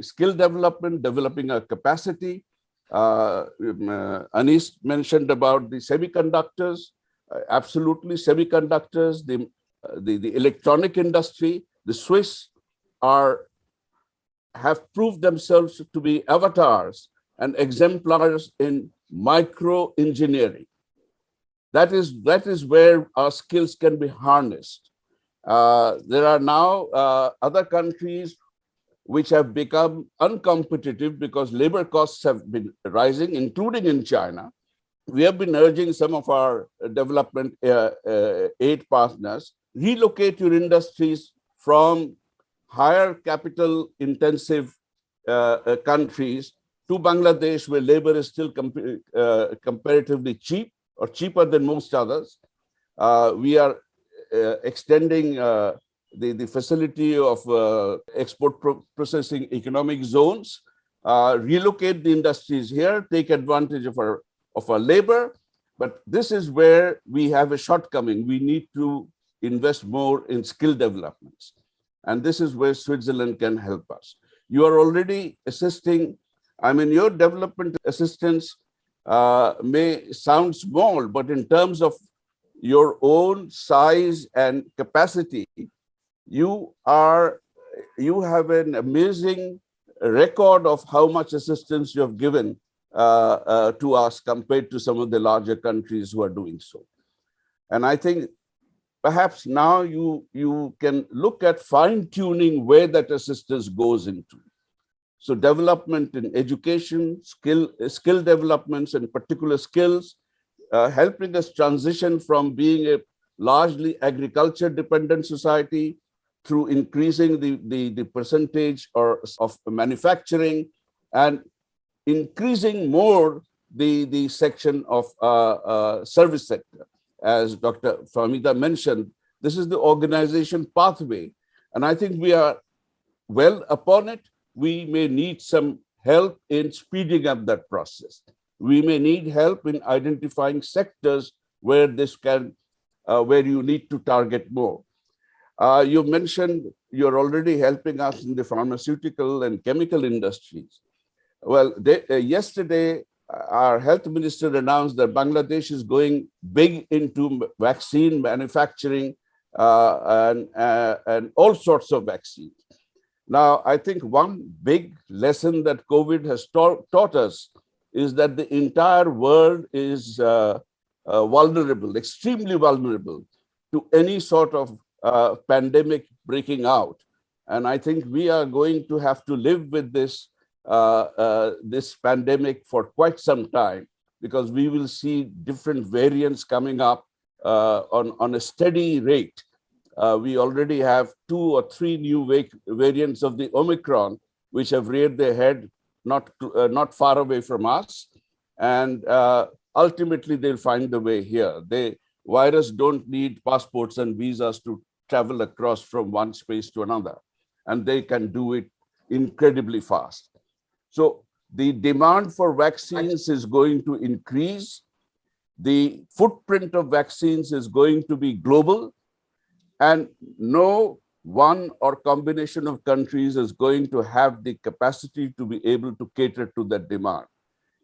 skill development, developing a capacity. Anis mentioned about the semiconductors, absolutely semiconductors, the electronic industry. The Swiss have proved themselves to be avatars and exemplars in micro engineering. That is where our skills can be harnessed. There are now other countries which have become uncompetitive because labor costs have been rising, including in China. We have been urging some of our development aid partners, relocate your industries from higher capital intensive countries to Bangladesh, where labor is still comparatively cheap or cheaper than most others. We are extending the facility of export processing economic zones, relocate the industries here, take advantage of our labor. But this is where we have a shortcoming. We need to invest more in skill developments. And this is where Switzerland can help us. You are already assisting. I mean, your development assistance may sound small, but in terms of your own size and capacity, you have an amazing record of how much assistance you have given to us compared to some of the larger countries who are doing so. And I think perhaps now you can look at fine-tuning where that assistance goes into. So development in education, skill developments and particular skills, helping us transition from being a largely agriculture-dependent society through increasing the percentage of manufacturing and increasing more the section of service sector. As Dr. Fahmida mentioned, this is the organization pathway. And I think we are well upon it. We may need some help in speeding up that process. We may need help in identifying sectors where where you need to target more. You mentioned you're already helping us in the pharmaceutical and chemical industries. Well, yesterday, our health minister announced that Bangladesh is going big into vaccine manufacturing and all sorts of vaccines. Now, I think one big lesson that COVID has taught us is that the entire world is vulnerable, extremely vulnerable to any sort of pandemic breaking out. And I think we are going to have to live with this this pandemic for quite some time, because we will see different variants coming up on a steady rate. We already have 2 or 3 new variants of the Omicron, which have reared their head not far away from us. And ultimately, they'll find the way here. Virus don't need passports and visas to travel across from one space to another, and they can do it incredibly fast. So the demand for vaccines is going to increase. The footprint of vaccines is going to be global, and no one or combination of countries is going to have the capacity to be able to cater to that demand.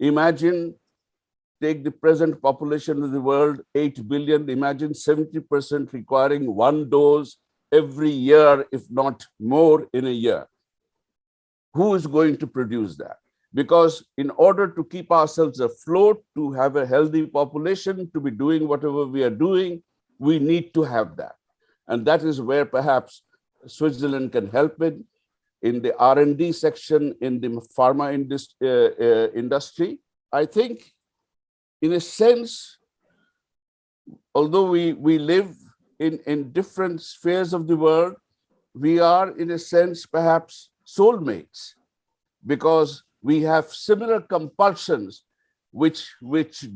Imagine, take the present population of the world, 8 billion, imagine 70% requiring 1 dose every year, if not more in a year. Who is going to produce that? Because in order to keep ourselves afloat, to have a healthy population, to be doing whatever we are doing, we need to have that. And that is where perhaps Switzerland can help it in the R&D section, in the pharma industry. I think, in a sense, although we live in different spheres of the world, we are, in a sense, perhaps soulmates, because we have similar compulsions which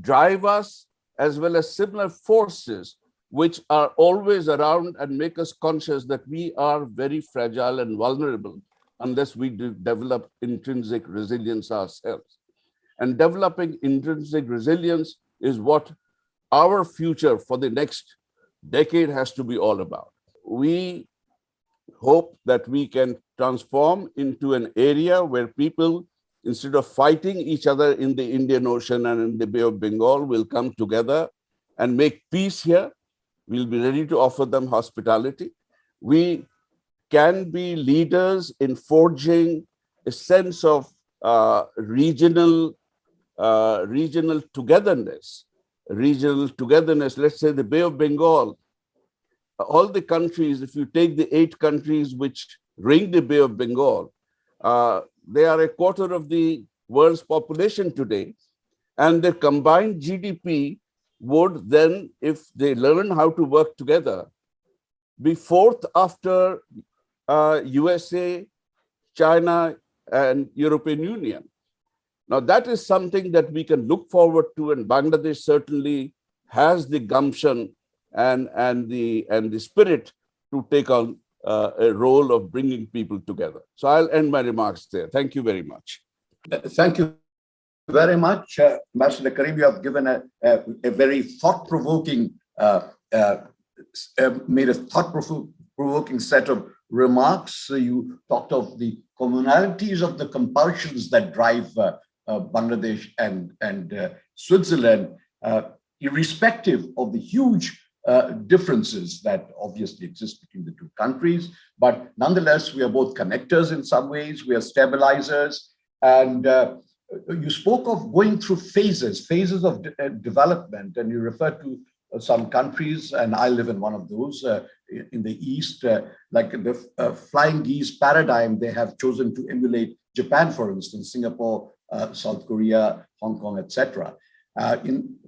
drive us, as well as similar forces which are always around and make us conscious that we are very fragile and vulnerable unless we develop intrinsic resilience ourselves. And developing intrinsic resilience is what our future for the next decade has to be all about. We hope that we can transform into an area where people, instead of fighting each other in the Indian Ocean and in the Bay of Bengal, will come together and make peace here. We'll be ready to offer them hospitality. We can be leaders in forging a sense of regional togetherness. Let's say the Bay of Bengal, all the countries, if you take the 8 countries which ring the Bay of Bengal, they are a quarter of the world's population today, and their combined GDP would then, if they learn how to work together, be 4th after USA, China, and European Union. Now, that is something that we can look forward to, and Bangladesh certainly has the gumption and the spirit to take on a role of bringing people together. So I'll end my remarks there. Thank you very much. Thank you very much, Ambassador Kareem. You have given a very thought-provoking, made a thought-provoking set of remarks. You talked of the commonalities of the compulsions that drive Bangladesh and Switzerland, irrespective of the huge differences that obviously exist between the 2 countries. But nonetheless, we are both connectors in some ways, we are stabilizers. And you spoke of going through phases of development, and you referred to some countries, and I live in one of those in the East, like the flying geese paradigm. They have chosen to emulate Japan, for instance, Singapore, South Korea, Hong Kong, etc.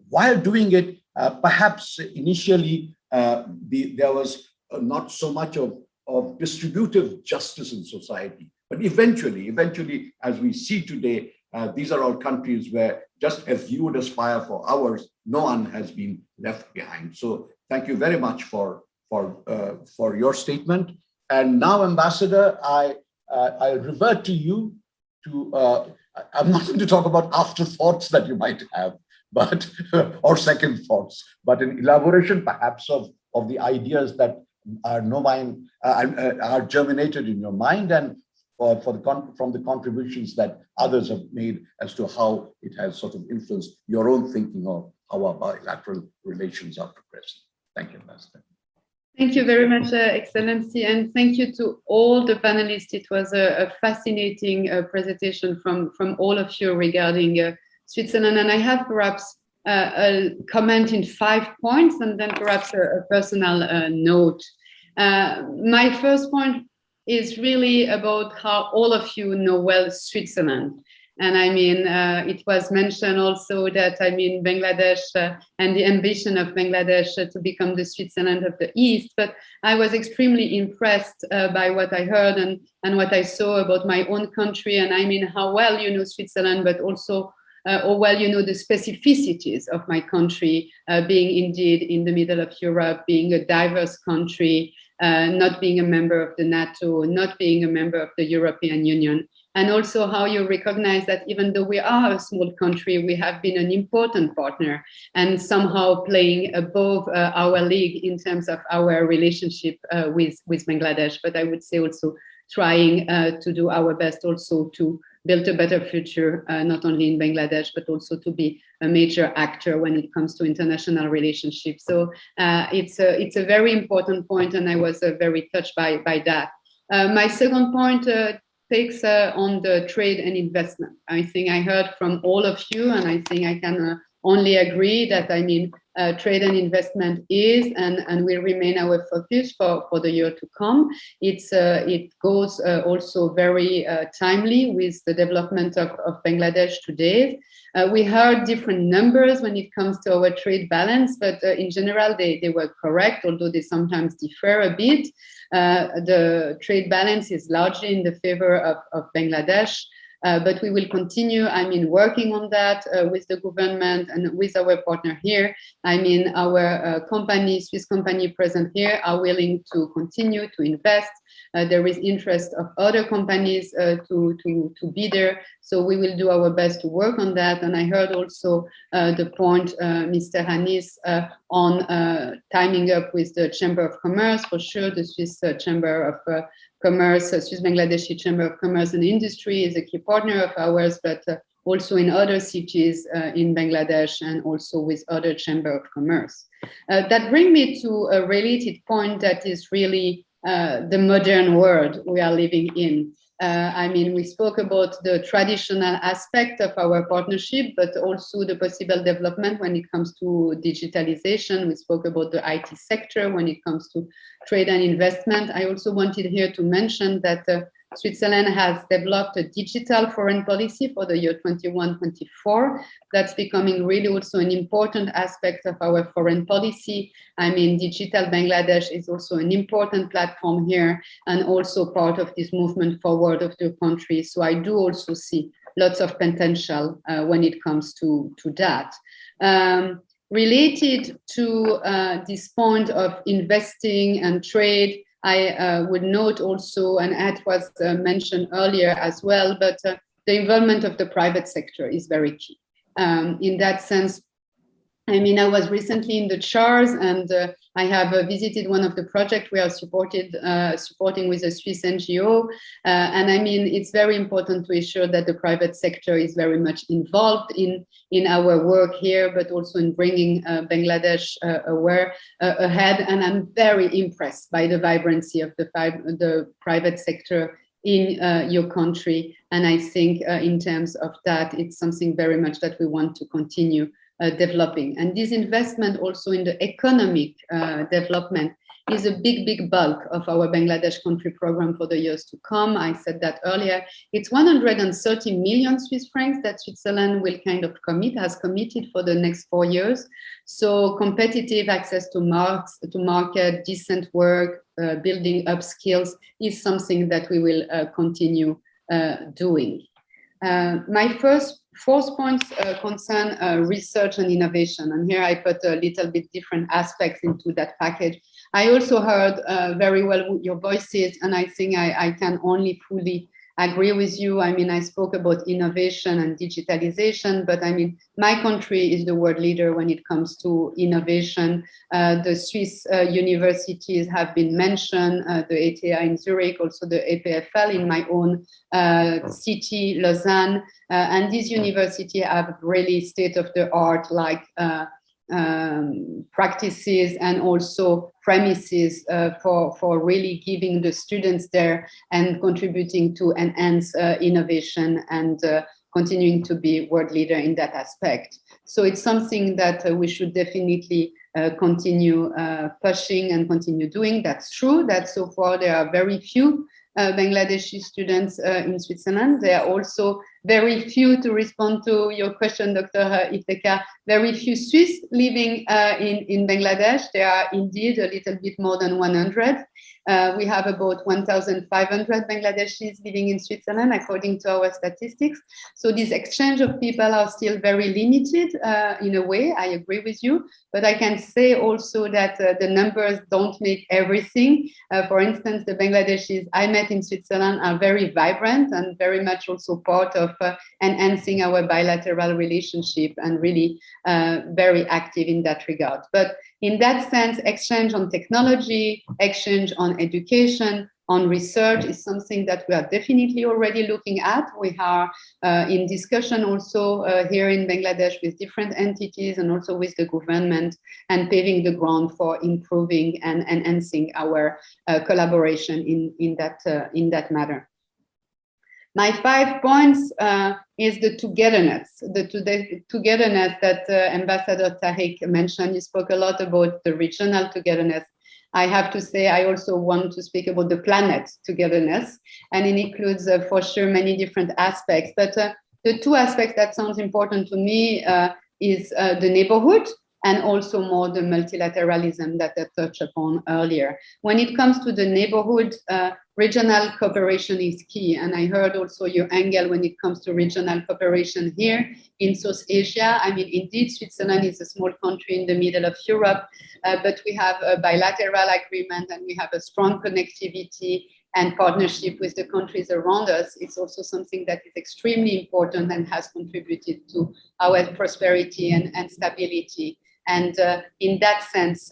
While doing it, perhaps initially there was not so much of distributive justice in society, but eventually, as we see today, these are all countries where, just as you would aspire for ours, no one has been left behind. So thank you very much for your statement. And now, Ambassador, I revert to you to. I'm not going to talk about afterthoughts that you might have, but or second thoughts, but an elaboration perhaps of the ideas that are germinated in your mind, and or from the contributions that others have made as to how it has sort of influenced your own thinking of how our bilateral relations are progressing. Thank you, Ambassador. Thank you very much, Excellency, and thank you to all the panelists. It was a fascinating presentation from all of you regarding Switzerland, and I have perhaps a comment in 5 points and then perhaps a personal note. My first point is really about how all of you know well Switzerland. And I mean, it was mentioned also that, I mean, Bangladesh and the ambition of Bangladesh to become the Switzerland of the East. But I was extremely impressed by what I heard and what I saw about my own country. And I mean, how well you know Switzerland, but also how well you know the specificities of my country, being indeed in the middle of Europe, being a diverse country, not being a member of the NATO, not being a member of the European Union. And also how you recognize that even though we are a small country, we have been an important partner and somehow playing above our league in terms of our relationship with Bangladesh. But I would say also trying to do our best also to build a better future, not only in Bangladesh, but also to be a major actor when it comes to international relationships. So it's a very important point, and I was very touched by that. My second point takes on the trade and investment. I think I heard from all of you, and I think I can only agree that, I mean, trade and investment is and will remain our focus for the year to come. It goes also very timely with the development of Bangladesh today. We heard different numbers when it comes to our trade balance, but in general, they were correct, although they sometimes differ a bit. The trade balance is largely in the favor of Bangladesh. But we will continue, I mean, working on that with the government and with our partner here. I mean, our Swiss company present here are willing to continue to invest. There is interest of other companies to be there. So we will do our best to work on that. And I heard also the point, Mr. Hanis, on timing up with the Chamber of Commerce. For sure, the Swiss Chamber of Commerce, Swiss Bangladeshi Chamber of Commerce and Industry is a key partner of ours, but also in other cities in Bangladesh and also with other Chamber of Commerce. That brings me to a related point that is really the modern world we are living in. I mean, we spoke about the traditional aspect of our partnership, but also the possible development when it comes to digitalization. We spoke about the IT sector when it comes to trade and investment. I also wanted here to mention that Switzerland has developed a digital foreign policy for the year 21-24. That's becoming really also an important aspect of our foreign policy. I mean, Digital Bangladesh is also an important platform here and also part of this movement forward of the country. So I do also see lots of potential when it comes to that. Related to this point of investing and trade, I would note also, and that was mentioned earlier as well, but the involvement of the private sector is very key. In that sense, I mean, I was recently in the CHARS and I have visited one of the projects we are supporting with a Swiss NGO. And I mean, it's very important to ensure that the private sector is very much involved in our work here, but also in bringing Bangladesh ahead. And I'm very impressed by the vibrancy of the private sector in your country. And I think in terms of that, it's something very much that we want to continue developing. And this investment also in the economic development is a big bulk of our Bangladesh country program for the years to come. I said that earlier. It's 130 million Swiss francs that Switzerland will kind of has committed for the next 4 years. So competitive access to market, decent work, building up skills is something that we will continue doing. My fourth point concern research and innovation. And here I put a little bit different aspects into that package. I also heard very well your voices, and I think I can only fully agree with you. I mean, I spoke about innovation and digitalization, but I mean, my country is the world leader when it comes to innovation. The Swiss universities have been mentioned, the ETH in Zurich, also the EPFL in my own city, Lausanne. And these universities have really state-of-the-art like practices and also premises for really giving the students there and contributing to enhance innovation and continuing to be world leader in that aspect. So it's something that we should definitely continue pushing and continue doing. That's true that so far there are very few Bangladeshi students in Switzerland. There are also very few, to respond to your question, Dr. Iftekhar, very few Swiss living in Bangladesh. There are indeed a little bit more than 100. We have about 1,500 Bangladeshis living in Switzerland, according to our statistics. So this exchange of people are still very limited in a way, I agree with you. But I can say also that the numbers don't make everything. For instance, the Bangladeshis I met in Switzerland are very vibrant and very much also part of enhancing our bilateral relationship and really very active in that regard. But in that sense, exchange on technology, exchange on education, on research is something that we are definitely already looking at. We are in discussion also here in Bangladesh with different entities and also with the government and paving the ground for improving and enhancing our collaboration in that matter. My 5 points is the togetherness, the togetherness that Ambassador Tarek mentioned. You spoke a lot about the regional togetherness. I have to say, I also want to speak about the planet togetherness, and it includes for sure many different aspects. But the two aspects that sounds important to me is the neighborhood and also more the multilateralism that I touched upon earlier. When it comes to the neighborhood, regional cooperation is key. And I heard also your angle when it comes to regional cooperation here in South Asia. I mean, indeed, Switzerland is a small country in the middle of Europe, but we have a bilateral agreement and we have a strong connectivity and partnership with the countries around us. It's also something that is extremely important and has contributed to our prosperity and stability. And in that sense,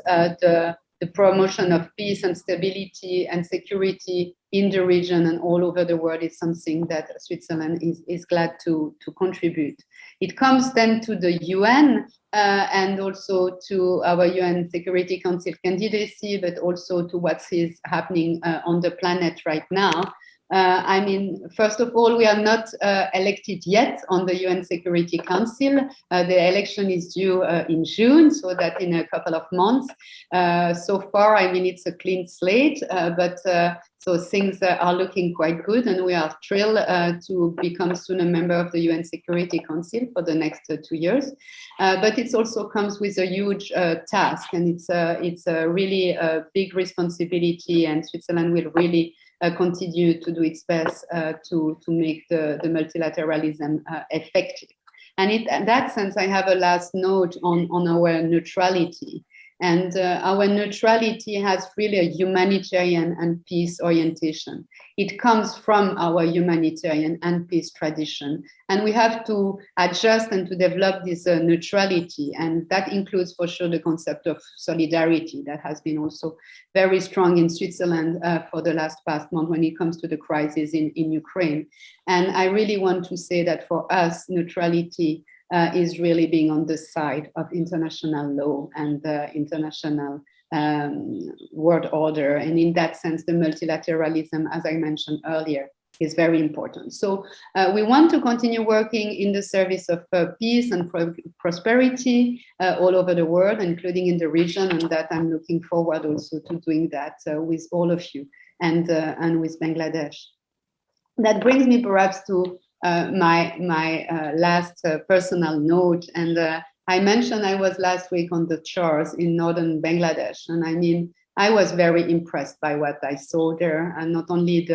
the promotion of peace and stability and security in the region and all over the world is something that Switzerland is glad to contribute. It comes then to the UN and also to our UN Security Council candidacy, but also to what is happening on the planet right now. I mean, first of all, we are not elected yet on the UN Security Council. The election is due in June, so that in a couple of months. So far, I mean, it's a clean slate, but so things are looking quite good, and we are thrilled to become soon a member of the UN Security Council for the next 2 years. But it also comes with a huge task, and it's a really big responsibility, and Switzerland will really continue to do its best to make the multilateralism effective. And in that sense, I have a last note on our neutrality. And our neutrality has really a humanitarian and peace orientation. It comes from our humanitarian and peace tradition. And we have to adjust and to develop this neutrality. And that includes for sure the concept of solidarity that has been also very strong in Switzerland for the past month when it comes to the crisis in Ukraine. And I really want to say that for us, neutrality is really being on the side of international law and international world order. And in that sense, the multilateralism, as I mentioned earlier, is very important. So we want to continue working in the service of peace and prosperity all over the world, including in the region, and that I'm looking forward also to doing that with all of you and with Bangladesh. That brings me perhaps to my last personal note, and I mentioned I was last week on the shores in northern Bangladesh, and I mean I was very impressed by what I saw there, and not only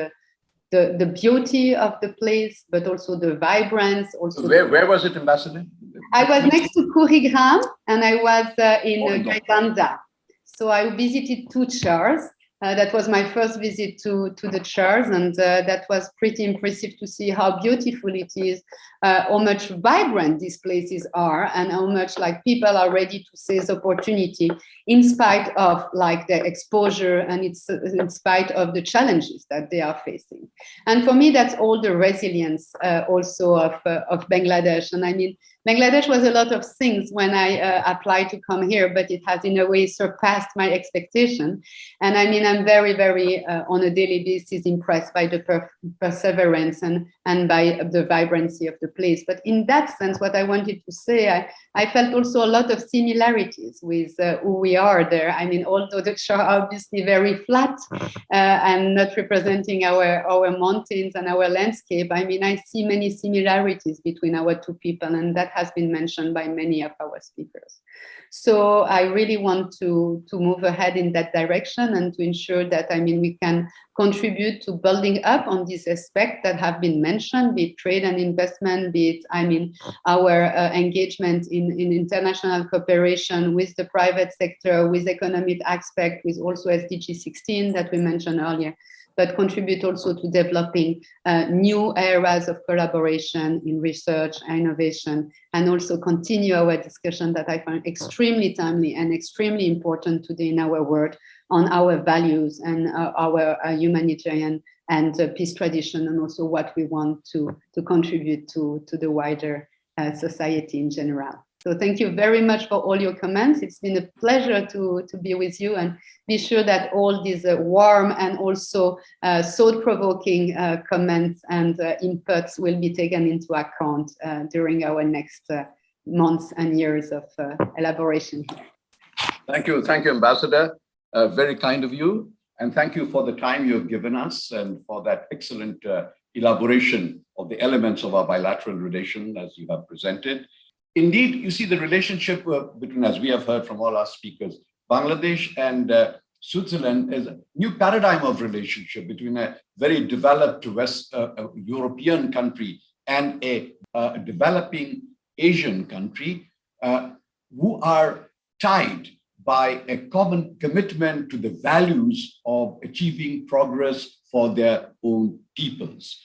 the beauty of the place, but also the vibrance. Also, where was it, Ambassador? I was next to Kurigram, and I was in Gaibandha. So I visited 2 shores. That was my first visit to the church, and that was pretty impressive to see how beautiful it is, how much vibrant these places are, and how much like people are ready to seize opportunity in spite of like the exposure and it's in spite of the challenges that they are facing. And for me, that's all the resilience also of Bangladesh. And I mean, Bangladesh was a lot of things when I applied to come here, but it has in a way surpassed my expectation. And I mean, I'm very, very on a daily basis impressed by the perseverance and by the vibrancy of the place. But in that sense, what I wanted to say, I felt also a lot of similarities with who we are there. I mean, although the shore are obviously very flat and not representing our mountains and our landscape, I mean, I see many similarities between our two people, and that has been mentioned by many of our speakers. So I really want to move ahead in that direction and to ensure that, I mean, we can contribute to building up on these aspects that have been mentioned, be it trade and investment, be it, I mean, our engagement in international cooperation with the private sector, with economic aspect, with also SDG 16 that we mentioned earlier, but contribute also to developing new areas of collaboration in research and innovation, and also continue our discussion that I find extremely timely and extremely important today in our world on our values and our humanitarian and peace tradition, and also what we want to contribute to the wider society in general. So thank you very much for all your comments. It's been a pleasure to be with you, and be sure that all these warm and also thought-provoking comments and inputs will be taken into account during our next months and years of elaboration here. Thank you, Ambassador. Very kind of you. And thank you for the time you've given us and for that excellent elaboration of the elements of our bilateral relation as you have presented. Indeed, you see the relationship between, as we have heard from all our speakers, Bangladesh and Switzerland is a new paradigm of relationship between a very developed West European country and a developing Asian country who are tied by a common commitment to the values of achieving progress for their own peoples.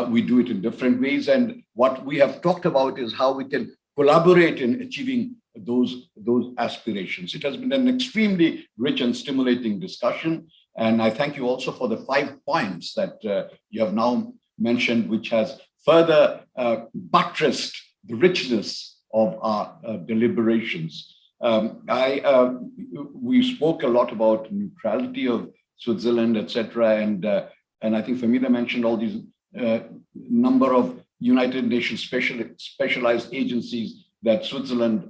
We do it in different ways, and what we have talked about is how we can collaborate in achieving those aspirations. It has been an extremely rich and stimulating discussion. And I thank you also for the 5 points that you have now mentioned, which has further buttressed the richness of our deliberations. We spoke a lot about neutrality of Switzerland, etc. And I think Famida mentioned all these number of United Nations specialized agencies that Switzerland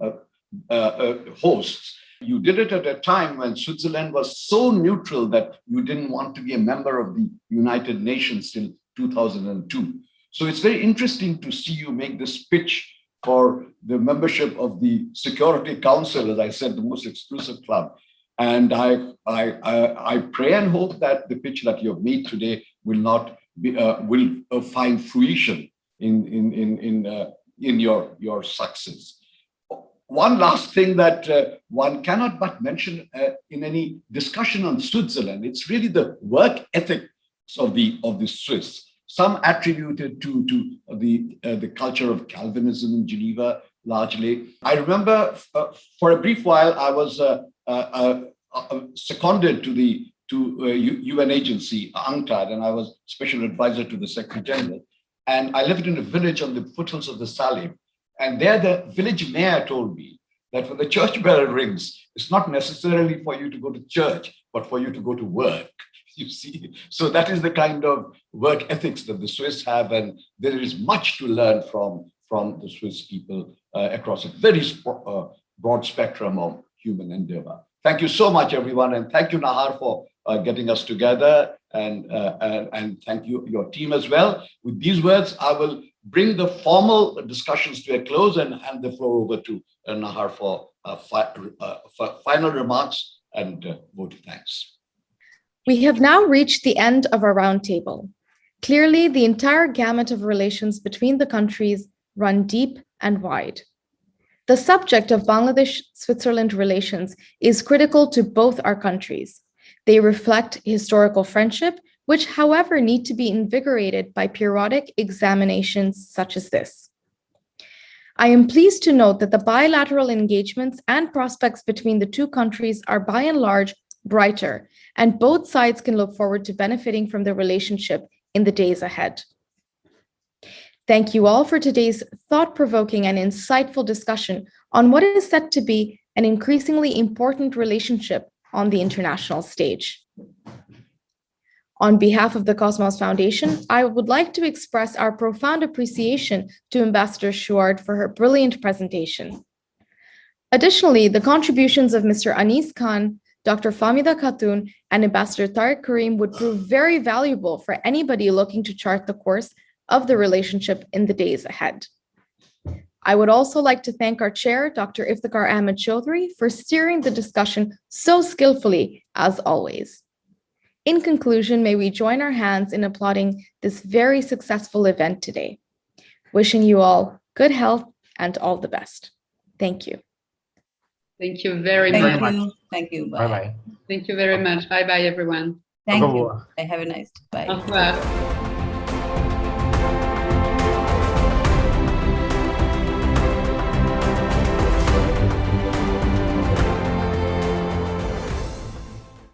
hosts. You did it at a time when Switzerland was so neutral that you didn't want to be a member of the United Nations till 2002. So it's very interesting to see you make this pitch for the membership of the Security Council, as I said, the most exclusive club. And I pray and hope that the pitch that you have made today will not be, will find fruition in your success. One last thing that one cannot but mention in any discussion on Switzerland, it's really the work ethics of the Swiss. Some attributed to the culture of Calvinism in Geneva, largely. I remember for a brief while I was seconded to the UN agency, UNCTAD, and I was special advisor to the Secretary General. And I lived in a village on the foothills of the Salim. And there the village mayor told me that when the church bell rings, it's not necessarily for you to go to church, but for you to go to work. You see, so that is the kind of work ethics that the Swiss have, and there is much to learn from the Swiss people across a very broad spectrum of human endeavor. Thank you so much, everyone, and thank you, Nahar, for getting us together, and thank you, your team as well. With these words, I will bring the formal discussions to a close and hand the floor over to Nahar for final remarks and vote of thanks. We have now reached the end of our roundtable. Clearly, the entire gamut of relations between the countries run deep and wide. The subject of Bangladesh-Switzerland relations is critical to both our countries They reflect historical friendship, which, however, need to be invigorated by periodic examinations such as this. I am pleased to note that the bilateral engagements and prospects between the two countries are by and large brighter, and both sides can look forward to benefiting from the relationship in the days ahead. Thank you all for today's thought-provoking and insightful discussion on what is set to be an increasingly important relationship on the international stage. On behalf of the Cosmos Foundation, I would like to express our profound appreciation to Ambassador Chouard for her brilliant presentation. Additionally, the contributions of Mr. Anis Khan, Dr. Famida Khatun, and Ambassador Tarek Kareem would prove very valuable for anybody looking to chart the course of the relationship in the days ahead. I would also like to thank our chair, Dr. Iftikhar Ahmed Chaudhry, for steering the discussion so skillfully as always. In conclusion, may we join our hands in applauding this very successful event today. Wishing you all good health and all the best. Thank you. Thank you very much. Thank you. Thank you. Bye. Bye-bye. Thank you very much. Bye-bye, everyone. Thank Au you. revoir. Have a nice day. Au revoir.